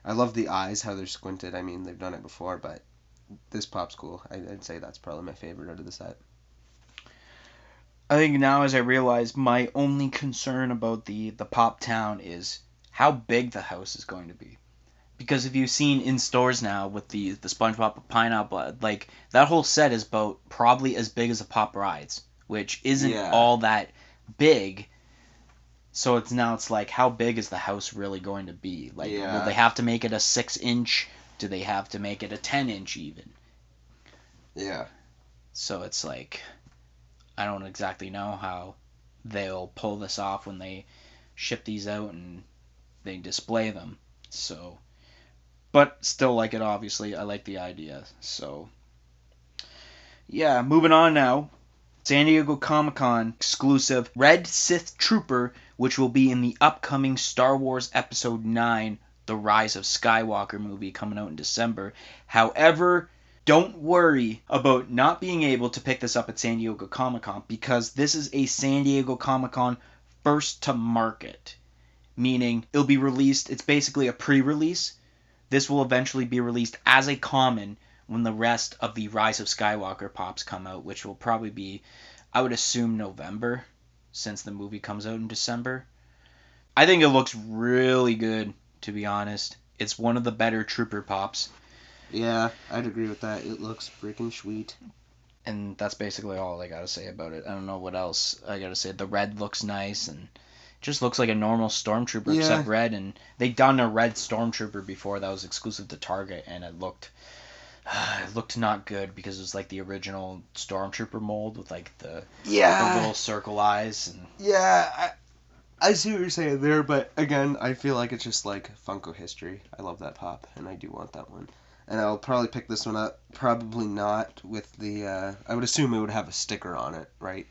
I love the eyes, how they're squinted. I mean, they've done it before, but this pop's cool. I'd say that's probably my favorite out of the set. I think now as I realize my only concern about the Pop Town is how big the house is going to be. Because if you've seen in stores now with the SpongeBob Pineapple, like that whole set is about probably as big as a Pop Rides, which isn't all that big. So it's like, how big is the house really going to be? Like, will they have to make it a 6-inch? Do they have to make it a 10-inch even? Yeah. So it's like, I don't exactly know how they'll pull this off when they ship these out and they display them. So, but still like it, obviously. I like the idea. So, yeah, moving on now. San Diego Comic-Con exclusive Red Sith Trooper, which will be in the upcoming Star Wars Episode 9, The Rise of Skywalker movie coming out in December. However, don't worry about not being able to pick this up at San Diego Comic-Con, because this is a San Diego Comic-Con first to market. Meaning, it'll be released, it's basically a pre-release. This will eventually be released as a common when the rest of the Rise of Skywalker pops come out, which will probably be, I would assume, November, since the movie comes out in December. I think it looks really good, to be honest. It's one of the better Trooper pops. Yeah, I'd agree with that. It looks freaking sweet. And that's basically all I gotta say about it. I don't know what else I gotta say. The red looks nice, and just looks like a normal Stormtrooper except red. And they done a red Stormtrooper before that was exclusive to Target, and it looked not good, because it was like the original Stormtrooper mold with like the little circle eyes. And yeah, I see what you're saying there, but again, I feel like it's just like Funko history. I love that pop, and I do want that one. And I'll probably pick this one up. Probably not with the. I would assume it would have a sticker on it, right?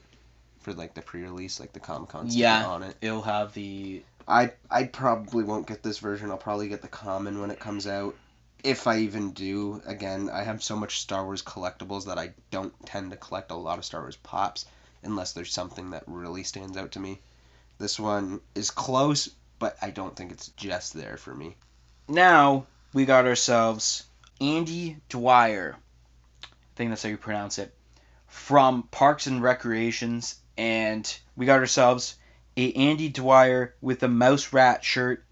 For like the pre-release, like the Comic-Con sticker on it. It'll have the. I probably won't get this version. I'll probably get the common when it comes out. If I even do. Again, I have so much Star Wars collectibles that I don't tend to collect a lot of Star Wars pops unless there's something that really stands out to me. This one is close, but I don't think it's just there for me. Now we got ourselves Andy Dwyer, I think that's how you pronounce it, from Parks and Recreations, and we got ourselves a Andy Dwyer with a mouse rat shirt,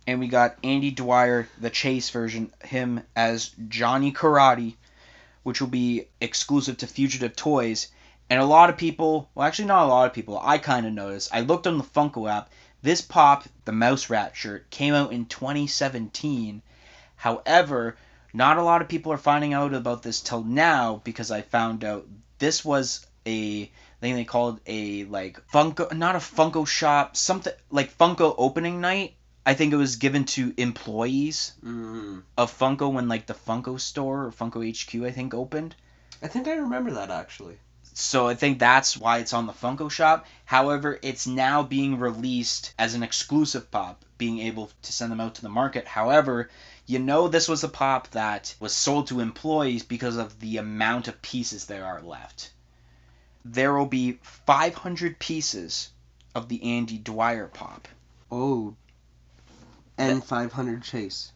and we got Andy Dwyer, the Chase version, him as Johnny Karate, which will be exclusive to Fugitive Toys. And a lot of people, well, actually not a lot of people, I kind of noticed. I looked on the Funko app. This pop, the mouse rat shirt, came out in 2017. However, not a lot of people are finding out about this till now, because I found out this was a thing they called a, like, Funko, not a Funko shop, something like Funko opening night I think it was given to employees of Funko when like the Funko store or Funko HQ I think opened. I think I remember that actually. So I think that's why it's on the Funko shop. However, it's now being released as an exclusive pop, being able to send them out to the market. However, this was a pop that was sold to employees because of the amount of pieces there are left. There will be 500 pieces of the Andy Dwyer pop. Oh. And 500 Chase.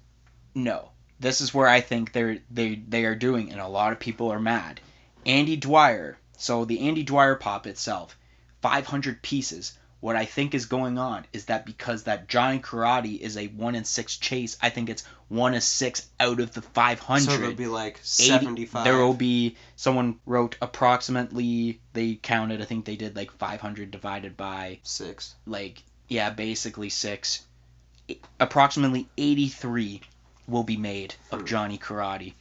No. This is where I think they are doing, and a lot of people are mad. Andy Dwyer. So the Andy Dwyer pop itself, 500 pieces. What I think is going on is that because that Johnny Karate is a 1 in 6 chase, I think it's 1 in 6 out of the 500. So there'll be like 75. There will be, someone wrote approximately, they counted, I think they did like 500 divided by 6. Basically 6. Approximately 83 will be made of Johnny Karate.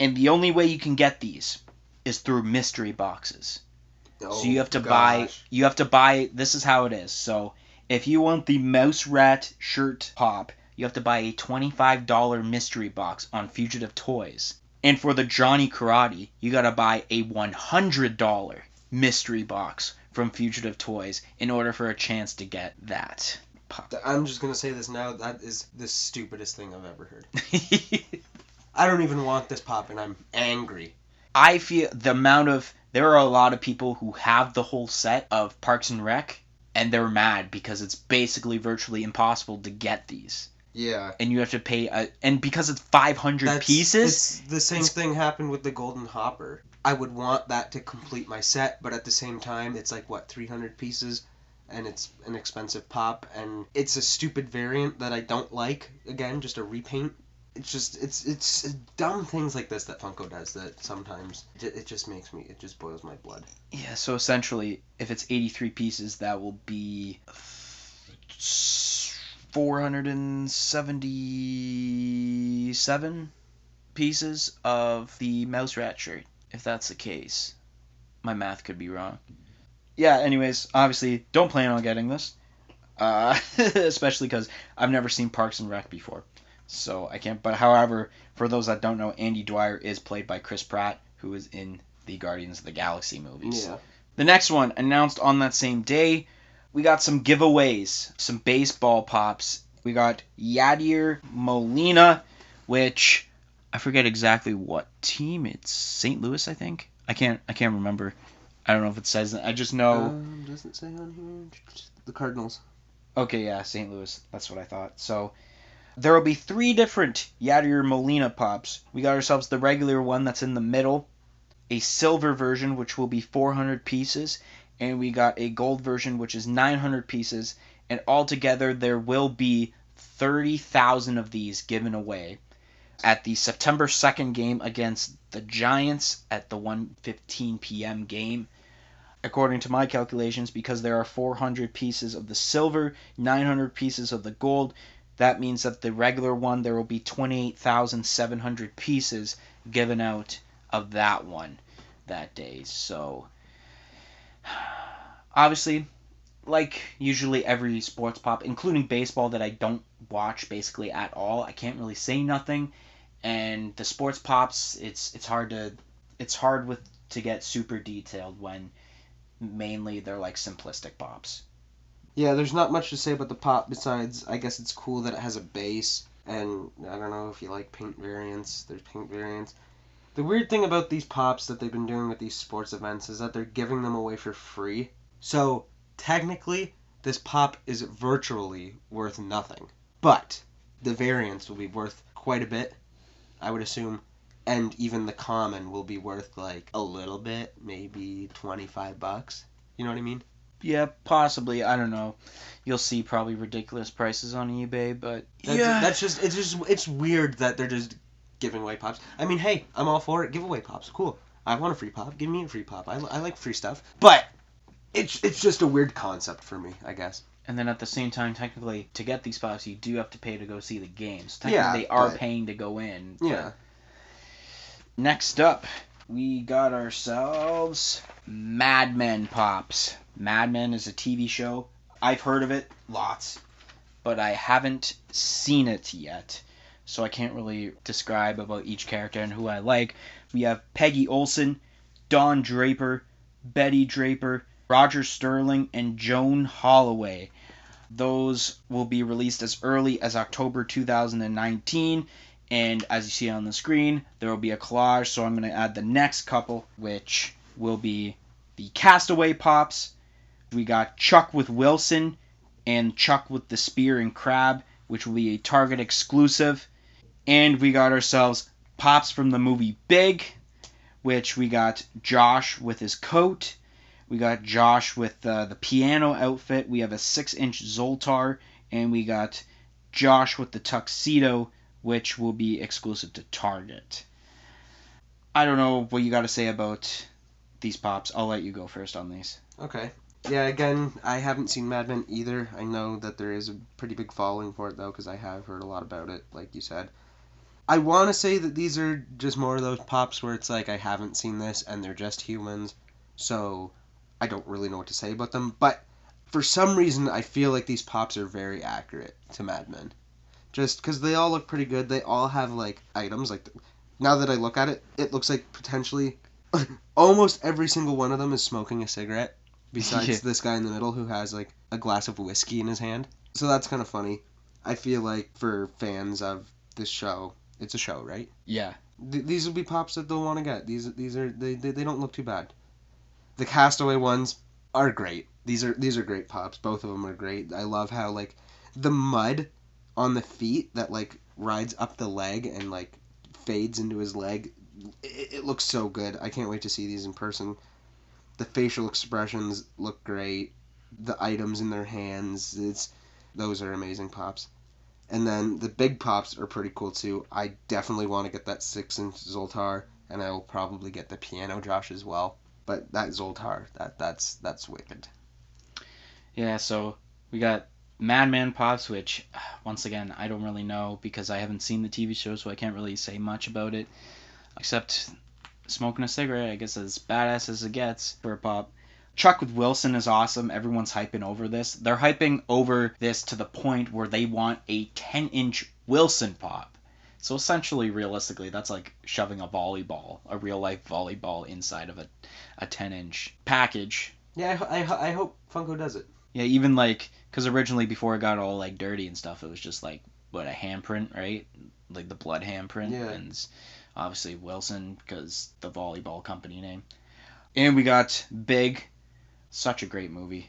And the only way you can get these is through mystery boxes. So you have to buy, this is how it is. So if you want the Mouse Rat shirt pop, you have to buy a $25 mystery box on Fugitive Toys. And for the Johnny Karate, you gotta buy a $100 mystery box from Fugitive Toys in order for a chance to get that pop. I'm just gonna say this now, that is the stupidest thing I've ever heard. I don't even want this pop and I'm angry. I feel there are a lot of people who have the whole set of Parks and Rec, and they're mad because it's basically virtually impossible to get these. Yeah. And you have to pay, and because it's 500 pieces. The same thing happened with the Golden Hopper. I would want that to complete my set, but at the same time, it's like, 300 pieces? And it's an expensive pop, and it's a stupid variant that I don't like. Again, just a repaint. It's just, it's dumb things like this that Funko does that sometimes, it just boils my blood. Yeah, so essentially, if it's 83 pieces, that will be 477 pieces of the Mouse Rat shirt, if that's the case. My math could be wrong. Yeah, anyways, obviously, don't plan on getting this. Especially because I've never seen Parks and Rec before. So I can't. But however, for those that don't know, Andy Dwyer is played by Chris Pratt, who is in the Guardians of the Galaxy movies. Yeah. The next one, announced on that same day, we got some giveaways, some baseball pops. We got Yadier Molina, which I forget exactly what team. It's St. Louis, I think. I can't remember. I don't know if it says. I just know. Does it say on here? The Cardinals. Okay, yeah, St. Louis. That's what I thought. So there will be 3 different Yadier Molina pops. We got ourselves the regular one that's in the middle, a silver version which will be 400 pieces, and we got a gold version which is 900 pieces, and altogether there will be 30,000 of these given away at the September 2nd game against the Giants at the 1:15 p.m. game. According to my calculations, because there are 400 pieces of the silver, 900 pieces of the gold, that means that the regular one, there will be 28,700 pieces given out of that one that day. So, obviously, like usually every sports pop, including baseball that I don't watch basically at all, I can't really say nothing. And the sports pops, it's hard to get super detailed when mainly they're like simplistic pops. Yeah, there's not much to say about the pop besides, I guess it's cool that it has a base, and I don't know if you like paint variants, there's paint variants. The weird thing about these pops that they've been doing with these sports events is that they're giving them away for free. So, technically, this pop is virtually worth nothing. But, the variants will be worth quite a bit, I would assume. And even the common will be worth like a little bit, maybe $25. You know what I mean? Yeah, possibly. I don't know. You'll see probably ridiculous prices on eBay, but it's weird that they're just giving away pops. I mean, hey, I'm all for it. Giveaway pops, cool. I want a free pop. Give me a free pop. I like free stuff. But it's just a weird concept for me, I guess. And then at the same time, technically, to get these pops, you do have to pay to go see the games. Technically, they are paying to go in. Yeah. Next up, we got ourselves Mad Men pops. Mad Men is a TV show. I've heard of it lots. but I haven't seen it yet, so I can't really describe about each character and who I like. We have Peggy Olson, Don Draper, Betty Draper, Roger Sterling, and Joan Holloway. Those will be released as early as October 2019, and as you see on the screen, there will be a collage, so I'm going to add the next couple, which will be the Castaway Pops. We got Chuck with Wilson and Chuck with the Spear and Crab, which will be a Target exclusive. And we got ourselves Pops from the movie Big, which we got Josh with his coat. We got Josh with the piano outfit. We have a 6-inch Zoltar. And we got Josh with the tuxedo, which will be exclusive to Target. I don't know what you got to say about these Pops. I'll let you go first on these. Okay. Yeah, again, I haven't seen Mad Men either. I know that there is a pretty big following for it, though, because I have heard a lot about it, like you said. I want to say that these are just more of those Pops where it's like, I haven't seen this, and they're just humans, so I don't really know what to say about them. But for some reason, I feel like these Pops are very accurate to Mad Men. Just because they all look pretty good. They all have, like, items. Like, now that I look at it, it looks like potentially almost every single one of them is smoking a cigarette. Besides this guy in the middle who has, like, a glass of whiskey in his hand. So that's kind of funny. I feel like for fans of this show, it's a show, right? Yeah. These will be Pops that they'll want to get. They don't look too bad. The Castaway ones are great. These are great Pops. Both of them are great. I love how, like, the mud on the feet that, like, rides up the leg and, like, fades into his leg. It looks so good. I can't wait to see these in person. The facial expressions look great. The items in their hands, those are amazing Pops. And then the big Pops are pretty cool too. I definitely want to get that 6-inch Zoltar, and I will probably get the piano Josh as well. But that Zoltar, that's wicked. Yeah, so we got Mad Men Pops, which, once again, I don't really know because I haven't seen the TV show, so I can't really say much about it. Except smoking a cigarette, I guess, as badass as it gets for a Pop. Chuck with Wilson is awesome. Everyone's hyping over this. They're hyping over this to the point where they want a 10-inch Wilson Pop. So essentially, realistically, that's like shoving a volleyball, a real-life volleyball, inside of a 10-inch package. Yeah, I hope Funko does it. Yeah, even like, because originally before it got all like dirty and stuff, it was just like, what, a handprint, right? Like the blood handprint. Yeah. And obviously Wilson, because the volleyball company name. And we got Big. Such a great movie.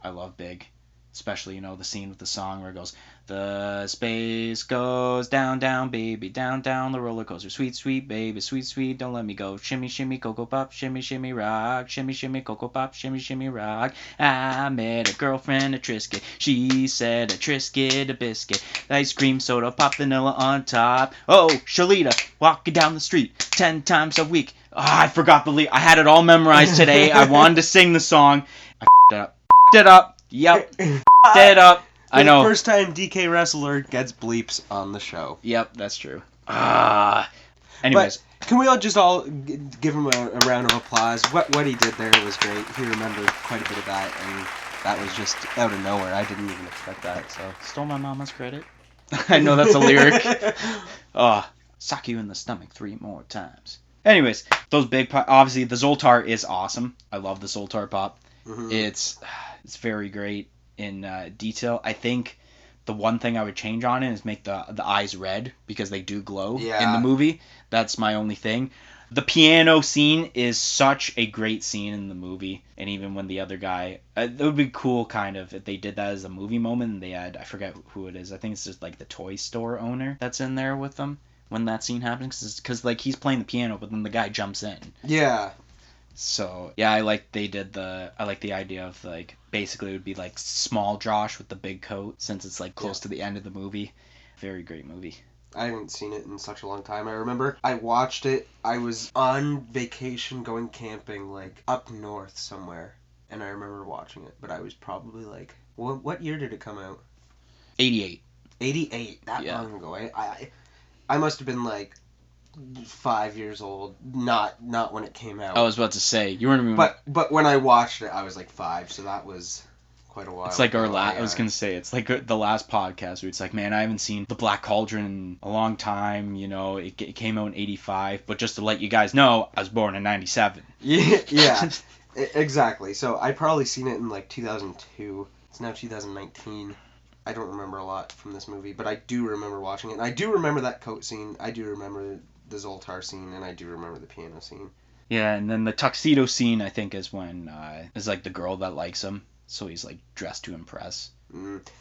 I love Big. Especially, the scene with the song where it goes, the space goes down, down, baby, down, down the roller coaster. Sweet, sweet, baby, sweet, sweet, don't let me go. Shimmy, shimmy, cocoa pop, shimmy, shimmy, rock. Shimmy, shimmy, cocoa pop, shimmy, shimmy, rock. I met a girlfriend, a Trisket. She said a Trisket, a biscuit. Ice cream, soda, pop, vanilla on top. Oh, Shalita, walking down the street 10 times a week. Oh, I forgot the I had it all memorized today. I wanted to sing the song. I f***ed it up. Yep. F***ed it up. I know. The first time DK Wrestler gets bleeps on the show. Yep, that's true. Anyways. But can we all give him a round of applause? What he did there was great. He remembered quite a bit of that, and that was just out of nowhere. I didn't even expect that. So Stole my mama's credit. I know that's a lyric. Sock you in the stomach 3 more times. Anyways, those big Pop, obviously the Zoltar is awesome. I love the Zoltar Pop. Mm-hmm. It's very great in detail. I think the one thing I would change on it is make the eyes red because they do glow in the movie. That's my only thing. The piano scene is such a great scene in the movie, and even when the other guy, it would be cool kind of if they did that as a movie moment and they had, I forget who it is. I think it's just like the toy store owner that's in there with them when that scene happens, because like he's playing the piano, but then the guy jumps in. Yeah. So yeah, I like the idea of like basically it would be like small Josh with the big coat since it's like close to the end of the movie. Very great movie. I haven't seen it in such a long time. I remember I watched it. I was on vacation going camping like up north somewhere, and I remember watching it. But I was probably like, what year did it come out? 88. 88. That long ago. I must have been like 5 years old. Not when it came out. I was about to say you weren't even. But when I watched it, I was like 5, so that was quite a while. It's like ago. I was gonna say, it's like the last podcast where it's like, man, I haven't seen The Black Cauldron in a long time. You know, it came out in '85, but just to let you guys know, I was born in '97. Yeah, exactly. So I probably seen it in like 2002. It's now 2019. I don't remember a lot from this movie, but I do remember watching it. And I do remember that coat scene. I do remember the Zoltar scene, and I do remember the piano scene. Yeah, and then the tuxedo scene, I think, is when is like the girl that likes him, so he's like dressed to impress.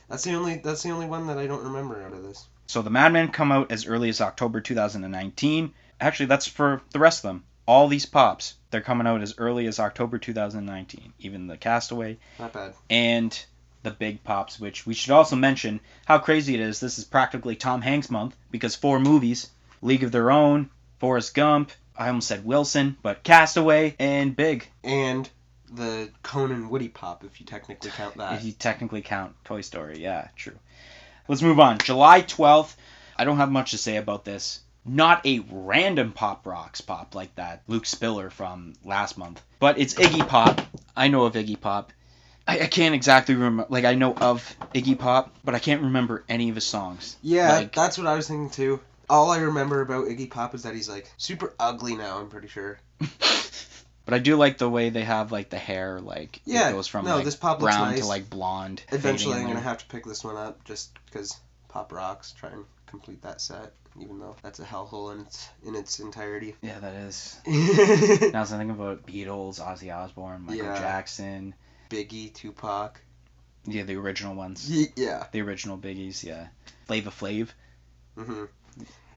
That's the only one that I don't remember out of this. So the Madmen come out as early as October 2019. Actually, that's for the rest of them. All these pops, they're coming out as early as October 2019. Even the Castaway. Not bad. And the big pops, which we should also mention how crazy it is. This is practically Tom Hanks month because 4 movies: League of Their Own, Forrest Gump, I almost said Wilson, but Castaway, and Big. And the Conan Woody Pop, if you technically count that. If you technically count Toy Story, yeah, true. Let's move on. July 12th. I don't have much to say about this. Not a random Pop Rocks pop like that Luke Spiller from last month, but it's Iggy Pop. I know of Iggy Pop. I can't exactly remember. Like, I know of Iggy Pop, but I can't remember any of his songs. Yeah, like, that's what I was thinking too. All I remember about Iggy Pop is that he's like super ugly now, I'm pretty sure. But I do like the way they have like the hair, like it goes from like this pop looks brown nice. to like blonde. Eventually I'm fading in gonna there. have to pick this one up just because Pop Rocks, try and complete that set, even though that's a hellhole in its entirety. Yeah, that is. Now as I think about Beatles, Ozzy Osbourne, Michael Jackson, Biggie, Tupac. Yeah, the original ones. Yeah. The original Biggies, yeah. Flava Flav. Mhm.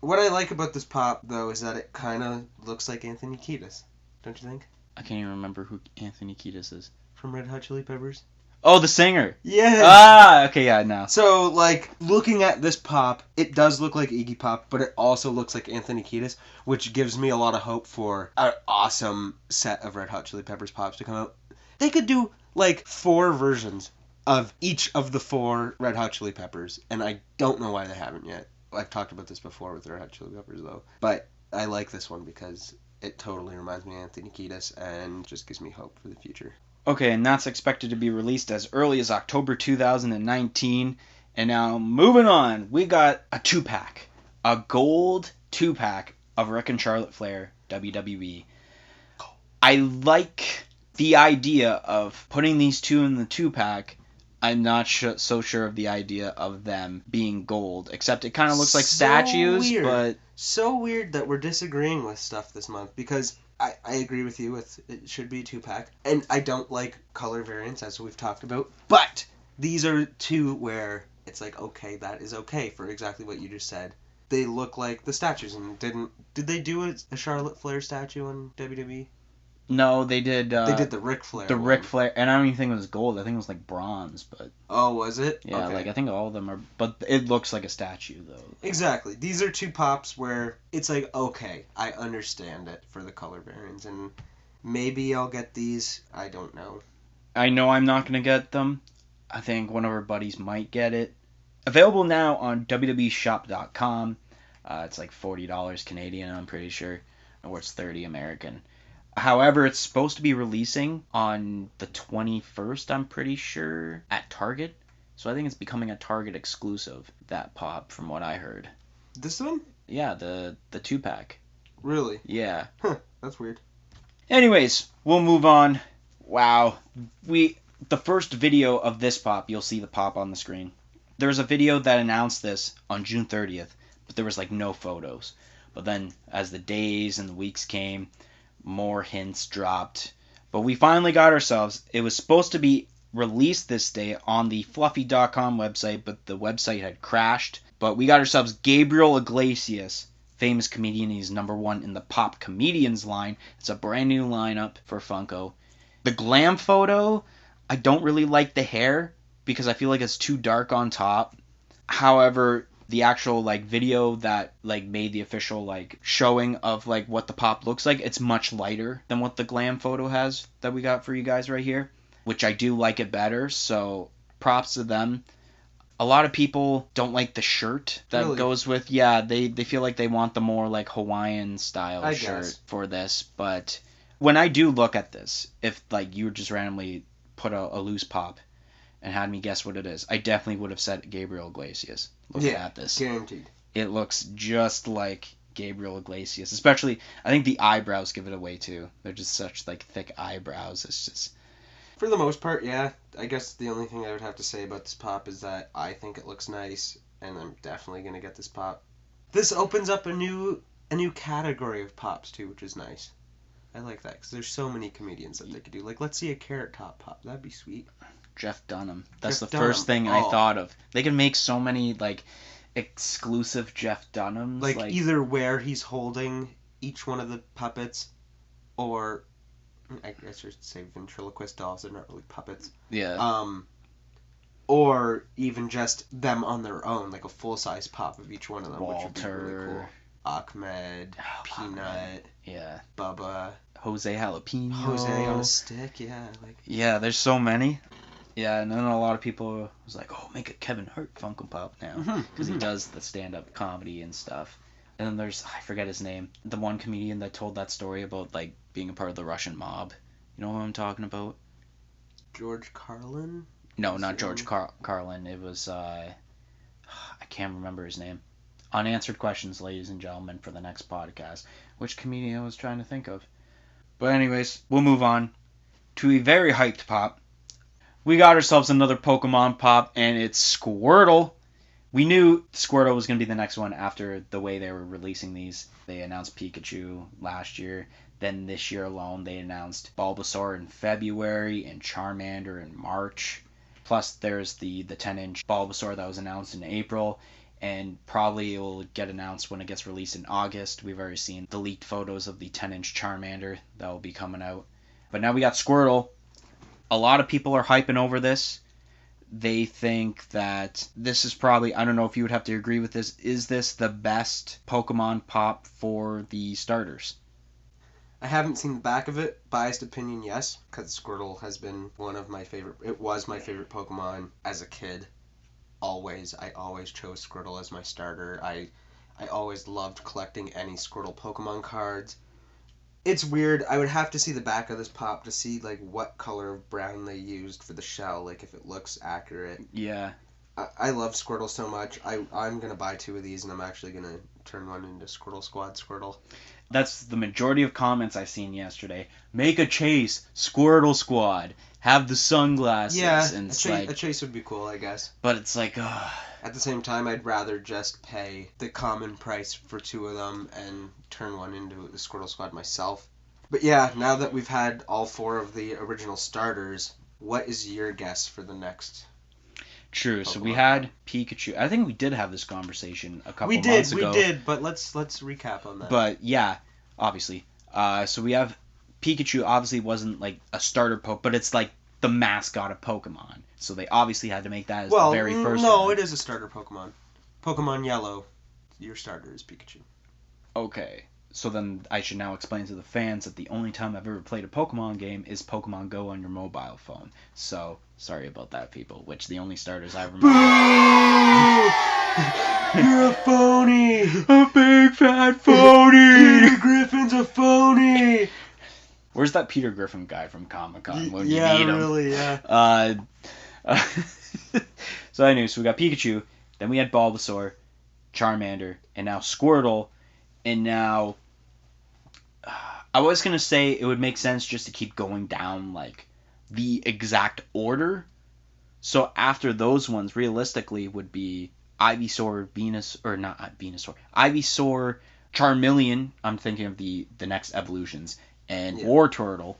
What I like about this pop though is that it kind of looks like Anthony Kiedis, don't you think? I can't even remember who Anthony Kiedis is. From Red Hot Chili Peppers. Oh, the singer. Yeah. Ah, okay, yeah, now. So, like, looking at this pop, it does look like Iggy Pop, but it also looks like Anthony Kiedis, which gives me a lot of hope for an awesome set of Red Hot Chili Peppers pops to come out. They could do, like, 4 versions of each of the 4 Red Hot Chili Peppers, and I don't know why they haven't yet. I've talked about this before with Red Hot Chili Peppers, though. But I like this one because it totally reminds me of Anthony Kiedis and just gives me hope for the future. Okay, and that's expected to be released as early as October 2019. And now, moving on, we got a 2-pack. A gold 2-pack of Rick and Charlotte Flair WWE. I like the idea of putting these two in the 2-pack. I'm not so sure of the idea of them being gold, except it kind of looks like statues, weird. but... So weird that we're disagreeing with stuff this month, because I agree with you with it should be a 2-pack, and I don't like color variants, as we've talked about, but these are 2 where it's like, okay, that is okay for exactly what you just said. They look like the statues, and did they do a Charlotte Flair statue on WWE? No, they did... they did the Ric Flair The one. Ric Flair, and I don't even think it was gold, I think it was like bronze, but... Oh, was it? Yeah, okay. like, I think all of them are... But it looks like a statue, though. Exactly. These are 2 pops where it's like, okay, I understand it for the color variants, and maybe I'll get these. I don't know. I know I'm not going to get them. I think one of our buddies might get it. Available now on WWEshop.com. It's like $40 Canadian, I'm pretty sure. Or it's $30 American. However, it's supposed to be releasing on the 21st, I'm pretty sure, at Target. So I think it's becoming a Target exclusive, that pop, from what I heard. This one? Yeah, the 2-pack. Really? Yeah. Huh, that's weird. Anyways, we'll move on. Wow. The first video of this pop, you'll see the pop on the screen. There was a video that announced this on June 30th, but there was like no photos. But then as the days and the weeks came, more hints dropped. But we finally got ourselves. It was supposed to be released this day on the Fluffy.com website, but the website had crashed. But we got ourselves Gabriel Iglesias, famous comedian. He's #1 in the Pop Comedians line. It's a brand new lineup for Funko. The glam photo, I don't really like the hair because I feel like it's too dark on top. However, the actual like video that like made the official like showing of like what the pop looks like, it's much lighter than what the glam photo has that we got for you guys right here, which I do like it better, so props to them. A lot of people don't like the shirt that goes with, they feel like they want the more like Hawaiian style shirt for this, but when I do look at this, if like you just randomly put a loose pop and had me guess what it is, I definitely would have said Gabriel Iglesias. Looking at this. Guaranteed. It looks just like Gabriel Iglesias. Especially, I think the eyebrows give it away too. They're just such like thick eyebrows. It's just... For the most part, yeah. I guess the only thing I would have to say about this pop is that I think it looks nice, and I'm definitely going to get this pop. This opens up a new category of pops too, which is nice. I like that because there's so many comedians that they could do. Like, let's see a Carrot Top pop. That'd be sweet. Jeff Dunham. That's Jeff the first thing Dunham. I thought of. They can make so many like exclusive Jeff Dunhams. Like either where he's holding each one of the puppets, or I guess I should say ventriloquist dolls. They're not really puppets. Yeah. Or even just them on their own, like a full-size pop of each one of them, Walter. which would be really cool. Ahmed, Peanut, yeah, Bubba, Jose Jalapeno, Jose on a stick, yeah, like yeah. There's so many. Yeah, and then a lot of people was like, "Oh, make a Kevin Hart Funko Pop now," because he does the stand-up comedy and stuff. And then there's, I forget his name, the one comedian that told that story about like being a part of the Russian mob. You know what I'm talking about? George Carlin? No, not George Carlin. It was I can't remember his name. Unanswered questions, ladies and gentlemen, for the next podcast. Which comedian I was trying to think of. But anyways, we'll move on to a very hyped pop. We got ourselves another Pokemon pop, and it's Squirtle. We knew Squirtle was going to be the next one after the way they were releasing these. They announced Pikachu last year. Then this year alone, they announced Bulbasaur in February and Charmander in March. Plus, there's the 10-inch Bulbasaur that was announced in April. And probably it will get announced when it gets released in August. We've already seen the leaked photos of the 10-inch Charmander that will be coming out. But now we got Squirtle. A lot of people are hyping over this. They think that this is probably, I don't know if you would have to agree with this, is this the best Pokemon pop for the starters? I haven't seen the back of it. Biased opinion, yes, because Squirtle has been one of my favorite, it was my favorite Pokemon as a kid. I always chose Squirtle as my starter. I always loved collecting any Squirtle Pokemon cards. It's weird. I would have to see the back of this pop to see like what color of brown they used for the shell, like if it looks accurate. Yeah. I love Squirtle so much. I'm going to buy 2 of these, and I'm actually going to turn one into Squirtle Squad Squirtle. That's the majority of comments I seen yesterday. Make a chase, Squirtle Squad. Have the sunglasses. Yeah, and a chase would be cool, I guess. But it's like, At the same time, I'd rather just pay the common price for 2 of them and turn one into the Squirtle Squad myself. But yeah, now that we've had all 4 of the original starters, what is your guess for the next? True. Pokemon. So we had Pikachu. I think we did have this conversation a couple months ago. We did, but let's recap on that. But yeah, obviously. So we have Pikachu. Obviously wasn't like a starter Poke, but it's like the mascot of Pokemon. So they obviously had to make that as the very first no, one. it is a starter Pokemon. Pokemon Yellow, your starter is Pikachu. Okay. So then I should now explain to the fans that the only time I've ever played a Pokemon game is Pokemon Go on your mobile phone. So, sorry about that, people. Which the only starters I remember... You're a phony! A big fat phony! Peter Griffin's a phony! Where's that Peter Griffin guy from Comic-Con when you yeah, need him? Really, yeah. So anyway, so we got Pikachu, then we had Bulbasaur, Charmander, and now Squirtle, and now... I was going to say it would make sense just to keep going down, like, the exact order. So after those ones, realistically, would be Ivysaur, Ivysaur, Charmeleon, I'm thinking of the next evolutions, and Wartortle.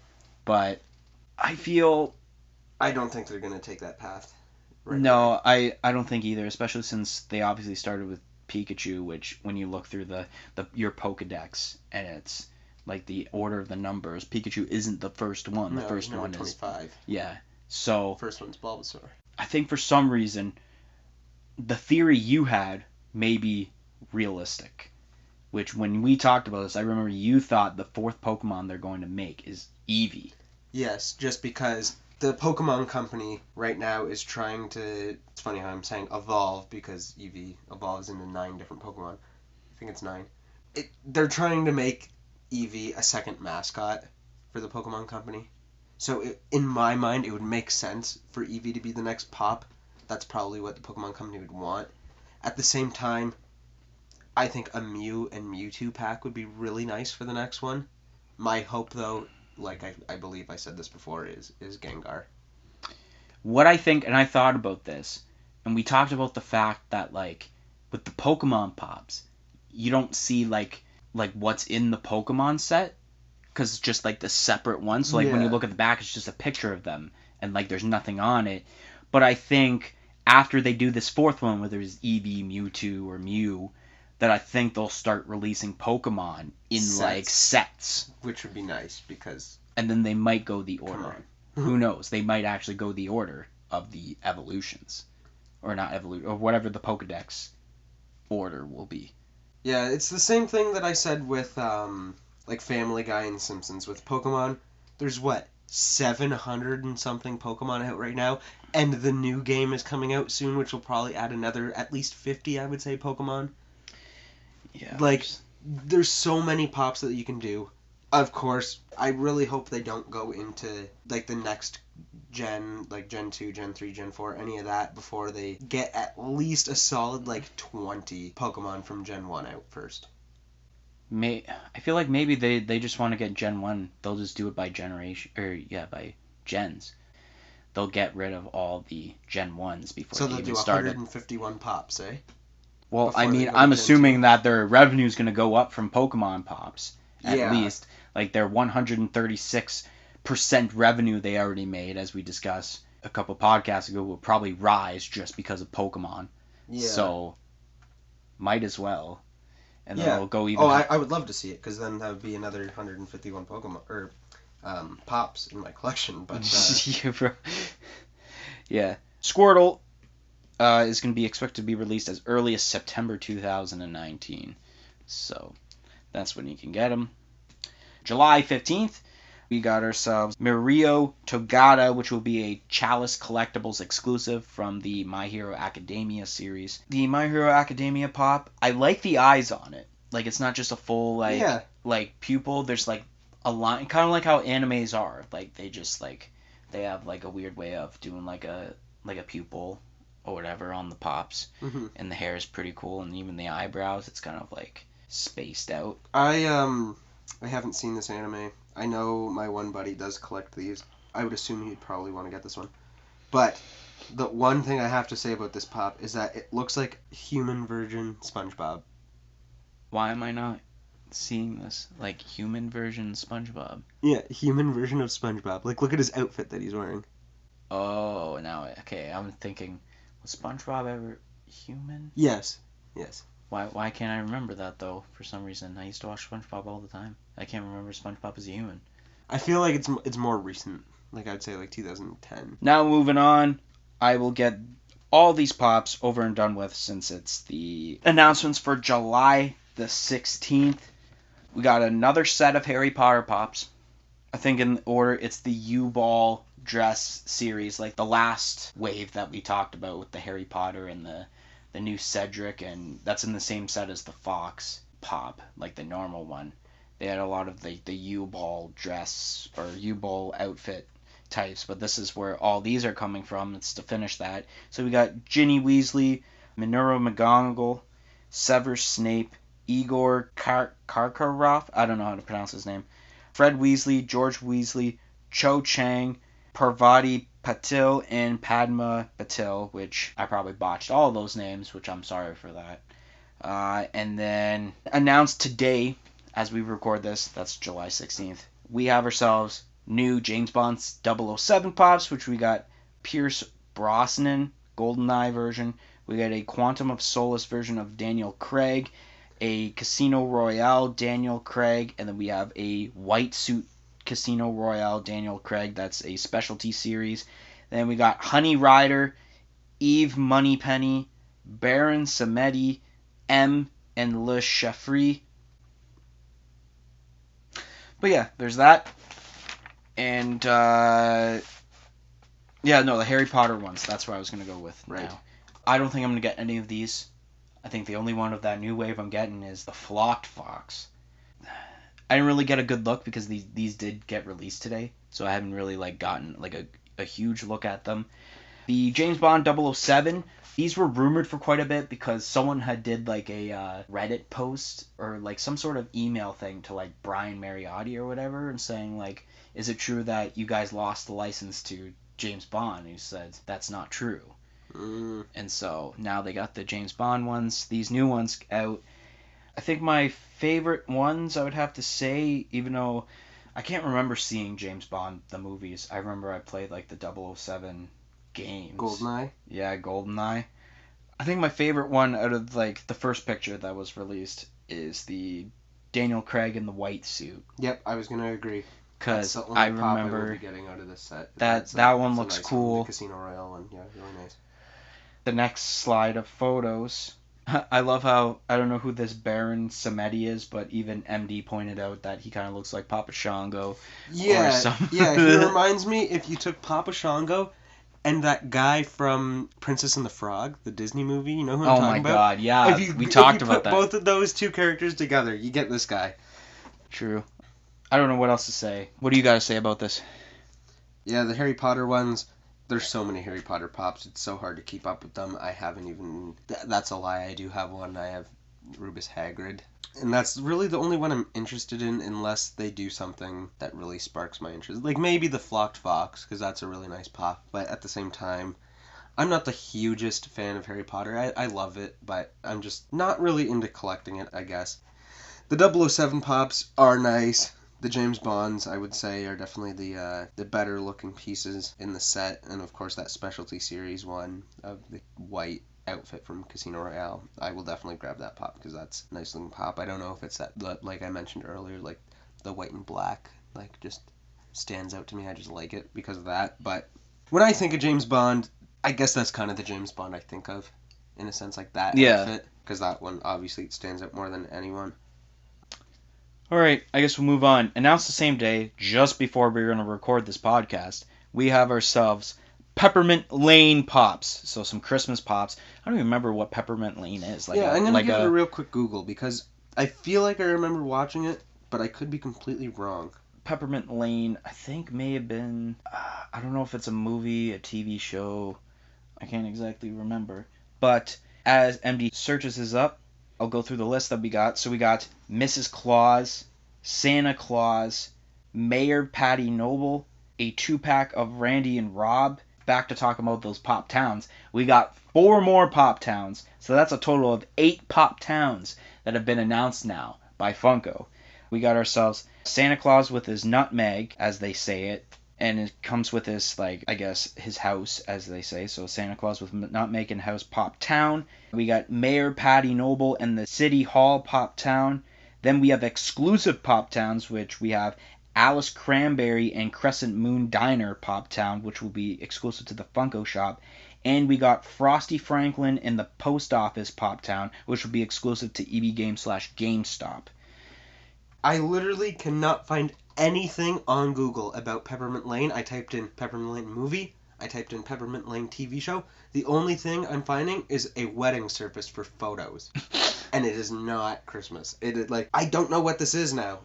But I feel... I don't think they're going to take that path. Right no, I don't think either, especially since they obviously started with Pikachu, which when you look through your Pokedex, and it's... like the order of the numbers, Pikachu isn't the first one. The first one 25. is... Yeah. So... First one's Bulbasaur. I think for some reason, the theory you had may be realistic. Which, when we talked about this, I remember you thought the 4th Pokemon they're going to make is Eevee. Yes, just because the Pokemon Company right now is trying to... It's funny how I'm saying evolve, because Eevee evolves into 9 different Pokemon. I think it's 9. They're trying to make Eevee a second mascot for the Pokemon Company. So in my mind, it would make sense for Eevee to be the next pop. That's probably what the Pokemon Company would want. At the same time, I think a Mew and Mewtwo pack would be really nice for the next one. My hope, though, like I believe I said this before, is Gengar. What I think, and I thought about this, and we talked about the fact that, like, with the Pokemon Pops, you don't see, like what's in the Pokemon set, because it's just, like, the separate one. So, like, when you look at the back, it's just a picture of them, and, like, there's nothing on it. But I think after they do this fourth one, whether it's Eevee, Mewtwo, or Mew, that I think they'll start releasing Pokemon in like sets, which would be nice because. And then they might go the order. Who knows? They might actually go the order of the evolutions, or not evolution, or whatever the Pokedex order will be. Yeah, it's the same thing that I said with like Family Guy and Simpsons with Pokemon. There's 700 and something Pokemon out right now, and the new game is coming out soon, which will probably add another at least 50, I would say, Pokemon. Yeah. Like, there's so many pops that you can do. Of course, I really hope they don't go into, like, the next gen, like Gen 2, Gen 3, Gen 4, any of that, before they get at least a solid, 20 Pokemon from Gen 1 out first. I feel like maybe they just want to get Gen 1. They'll just do it by generation, by gens. They'll get rid of all the Gen 1s before they even start. So they'll do 151 pops, eh? Well, I mean, I'm assuming that their revenue is going to go up from Pokemon Pops, at least. Like, their 136% revenue they already made, as we discussed a couple podcasts ago, will probably rise just because of Pokemon. Yeah. So, might as well. And then it'll go even... I would love to see it, because then that would be another 151 Pokemon, or Pops in my collection, but... Yeah, bro. Yeah. Squirtle is going to be expected to be released as early as September 2019. So, that's when you can get them. July 15th, we got ourselves Mirio Togata, which will be a Chalice Collectibles exclusive from the My Hero Academia series. The My Hero Academia pop, I like the eyes on it. Like, it's not just a full, like pupil. There's, like, a line, kind of like how animes are. Like, they just, like, they have, like, a weird way of doing, like a pupil or whatever on the pops. Mm-hmm. And the hair is pretty cool, and even the eyebrows, it's kind of, like, spaced out. I haven't seen this anime. I know my one buddy does collect these. I would assume he'd probably want to get this one. But the one thing I have to say about this pop is that it looks like human version SpongeBob. Why am I not seeing this? Like, human version SpongeBob? Yeah, human version of SpongeBob. Like, look at his outfit that he's wearing. Oh, now, okay, I'm thinking, was SpongeBob ever human? Yes. Why can't I remember that, though, for some reason? I used to watch SpongeBob all the time. I can't remember SpongeBob as a human. I feel like it's more recent. Like, I'd say, 2010. Now, moving on, I will get all these pops over and done with since it's the announcements for July the 16th. We got another set of Harry Potter pops. I think in order, it's the U-Ball dress series, like the last wave that we talked about with the Harry Potter and the new Cedric, and that's in the same set as the Fox pop, like the normal one. They had a lot of the U-Ball dress or U-Ball outfit types, but this is where all these are coming from. It's to finish that. So we got Ginny Weasley, Minerva McGonagall, Severus Snape, Igor Karkaroff, I don't know how to pronounce his name, Fred Weasley, George Weasley, Cho Chang, Parvati Patil, and Padma Patil, which I probably botched all of those names, which I'm sorry for that. And then announced today, as we record this, that's July 16th, we have ourselves new James Bond 007 pops, which we got Pierce Brosnan, GoldenEye version. We got a Quantum of Solace version of Daniel Craig, a Casino Royale Daniel Craig, and then we have a white suit Casino Royale Daniel Craig. That's a specialty series. Then we got Honey Rider, Eve Moneypenny, Baron Samedi, M, and Le Chiffre. But yeah, there's that. And, the Harry Potter ones. That's what I was going to go with now. I don't think I'm going to get any of these. I think the only one of that new wave I'm getting is the Flocked Fox. I didn't really get a good look because these did get released today, so I haven't really like gotten like a huge look at them. The James Bond 007, these were rumored for quite a bit because someone had did like a Reddit post or like some sort of email thing to like Brian Mariotti or whatever, and saying like, is it true that you guys lost the license to James Bond? And he said that's not true. And so now they got the James Bond ones, these new ones out. I think my favorite ones, I would have to say, even though I can't remember seeing James Bond the movies, I remember I played like the 007 games. GoldenEye? Yeah, GoldenEye. I think my favorite one out of like the first picture that was released is the Daniel Craig in the white suit. Yep, I was gonna agree. Because I remember I will be getting out of this set. that one looks nice cool. One, the Casino Royale one, yeah, really nice. The next slide of photos. I love how, I don't know who this Baron Samedi is, but even MD pointed out that he kind of looks like Papa Shango. Yeah, or yeah, he reminds me, if you took Papa Shango and that guy from Princess and the Frog, the Disney movie, you know who I'm talking about? Oh my god, yeah, we talked about that. If you put both of those two characters together, you get this guy. True. I don't know what else to say. What do you got to say about this? Yeah, the Harry Potter ones, there's so many Harry Potter pops, it's so hard to keep up with them. I haven't even... That's a lie, I do have one. I have Rubus Hagrid. And that's really the only one I'm interested in, unless they do something that really sparks my interest. Like maybe the Flocked Fox, because that's a really nice pop. But at the same time, I'm not the hugest fan of Harry Potter. I love it, but I'm just not really into collecting it, I guess. The 007 pops are nice. The James Bonds, I would say, are definitely the better looking pieces in the set. And of course that Specialty Series one of the white outfit from Casino Royale. I will definitely grab that pop because that's a nice looking pop. I don't know if it's that, like I mentioned earlier, like the white and black, like just stands out to me. I just like it because of that. But when I think of James Bond, I guess that's kind of the James Bond I think of, in a sense, like that outfit. Because that one, obviously, it stands out more than anyone. Alright, I guess we'll move on. Announced the same day, just before we were going to record this podcast, we have ourselves Peppermint Lane pops. So some Christmas pops. I don't even remember what Peppermint Lane is. I'm going to give it a real quick Google because I feel like I remember watching it, but I could be completely wrong. Peppermint Lane, I think may have been, I don't know if it's a movie, a TV show, I can't exactly remember. But as MD searches this up, I'll go through the list that we got. So we got Mrs. Claus, Santa Claus, Mayor Patty Noble, a 2-pack of Randy and Rob. Back to talk about those Pop Towns. We got 4 more Pop Towns. So that's a total of 8 Pop Towns that have been announced now by Funko. We got ourselves Santa Claus with his nutmeg, as they say it. And it comes with his, like, I guess, his house, as they say. So Santa Claus with nutmeg and house Pop Town. We got Mayor Patty Noble and the City Hall Pop Town. Then we have exclusive Pop Towns, which we have Alice Cranberry and Crescent Moon Diner Pop Town, which will be exclusive to the Funko shop. And we got Frosty Franklin and the Post Office Pop Town, which will be exclusive to EB Games / GameStop. I literally cannot find anything on Google about Peppermint Lane. I typed in Peppermint Lane movie. I typed in Peppermint Lane TV show. The only thing I'm finding is a wedding service for photos. And it is not Christmas. I don't know what this is now.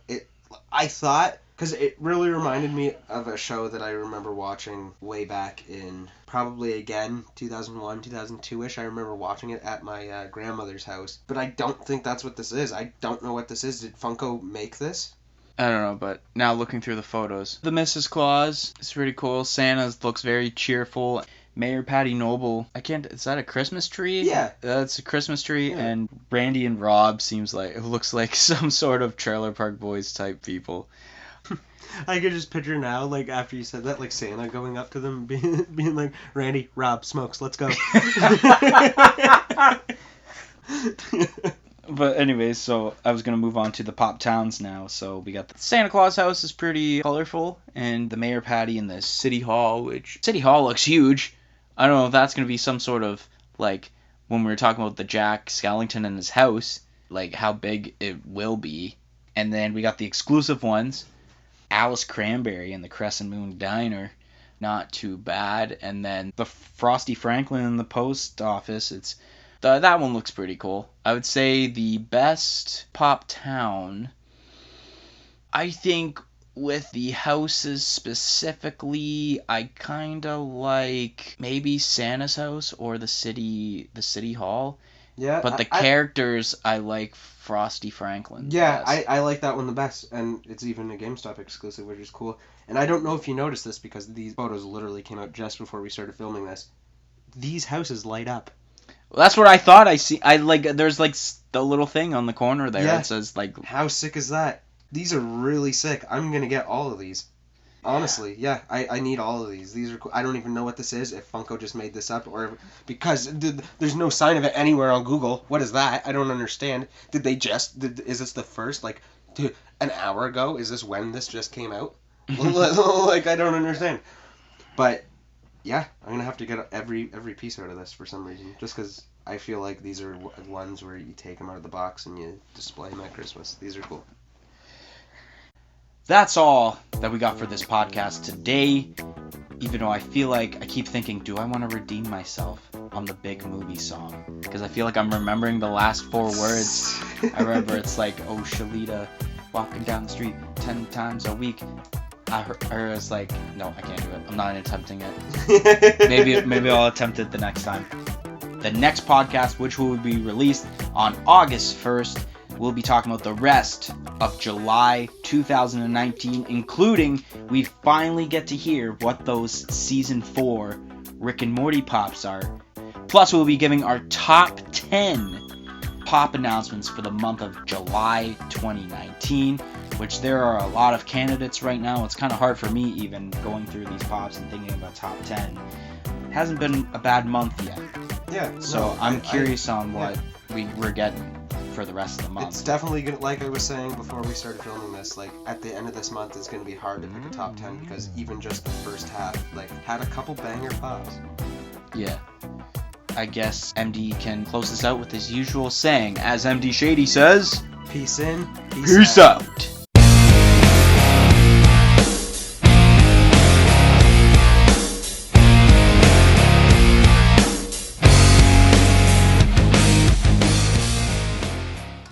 I thought, because it really reminded me of a show that I remember watching way back in, probably again, 2001, 2002-ish. I remember watching it at my grandmother's house. But I don't think that's what this is. I don't know what this is. Did Funko make this? I don't know, but now looking through the photos. The Mrs. Claus is pretty cool. Santa looks very cheerful. Mayor Patty Noble, is that a Christmas tree? Yeah. That's a Christmas tree, Yeah. And Randy and Rob looks like some sort of Trailer Park Boys type people. I could just picture now, like, after you said that, like, Santa going up to them, being like, Randy, Rob, smokes, let's go. But anyways, so I was going to move on to the Pop Towns now. So we got the Santa Claus house is pretty colorful, and the Mayor Patty and the City Hall, which City Hall looks huge. I don't know if that's going to be some sort of, like, when we were talking about the Jack Skellington and his house, like, how big it will be. And then we got the exclusive ones, Alice Cranberry and the Crescent Moon Diner. Not too bad. And then the Frosty Franklin and the Post Office, that one looks pretty cool. I would say the best Pop Town, I think with the houses specifically, I kind of like maybe Santa's house or the city hall. Yeah. But the characters, I like Frosty Franklin. Yeah, best. I like that one the best, and it's even a GameStop exclusive, which is cool. And I don't know if you noticed this because these photos literally came out just before we started filming this. These houses light up. Well, that's what I thought I see. I like there's like the little thing on the corner there that says like. How sick is that? These are really sick. I'm gonna get all of these. Honestly, yeah, I need all of these. These are cool. I don't even know what this is, if Funko just made this up, or because there's no sign of it anywhere on Google. What is that? I don't understand. Is this the first, like, an hour ago? Is this when this just came out? Like, I don't understand. But, yeah, I'm going to have to get every piece out of this for some reason, just because I feel like these are ones where you take them out of the box and you display them at Christmas. These are cool. That's all that we got for this podcast today. Even though I feel like I keep thinking, do I want to redeem myself on the big movie song? Because I feel like I'm remembering the last 4 words. I remember it's like, oh, Shalita, walking down the street 10 times a week. I was like, no, I can't do it. I'm not attempting it. Maybe I'll attempt it the next time. The next podcast, which will be released on August 1st, we'll be talking about the rest of July 2019, including we finally get to hear what those Season 4 Rick and Morty pops are. Plus, we'll be giving our top 10 pop announcements for the month of July 2019, which there are a lot of candidates right now. It's kind of hard for me even going through these pops and thinking about top 10. It hasn't been a bad month yet. Yeah. So I'm curious on what we're getting for the rest of the month. It's definitely gonna, like I was saying before we started filming this, like at the end of this month it's gonna be hard to pick a top 10 because even just the first half like had a couple banger pops. Yeah. I guess MD can close this out with his usual saying, as MD Shaddy says, Peace in, peace out.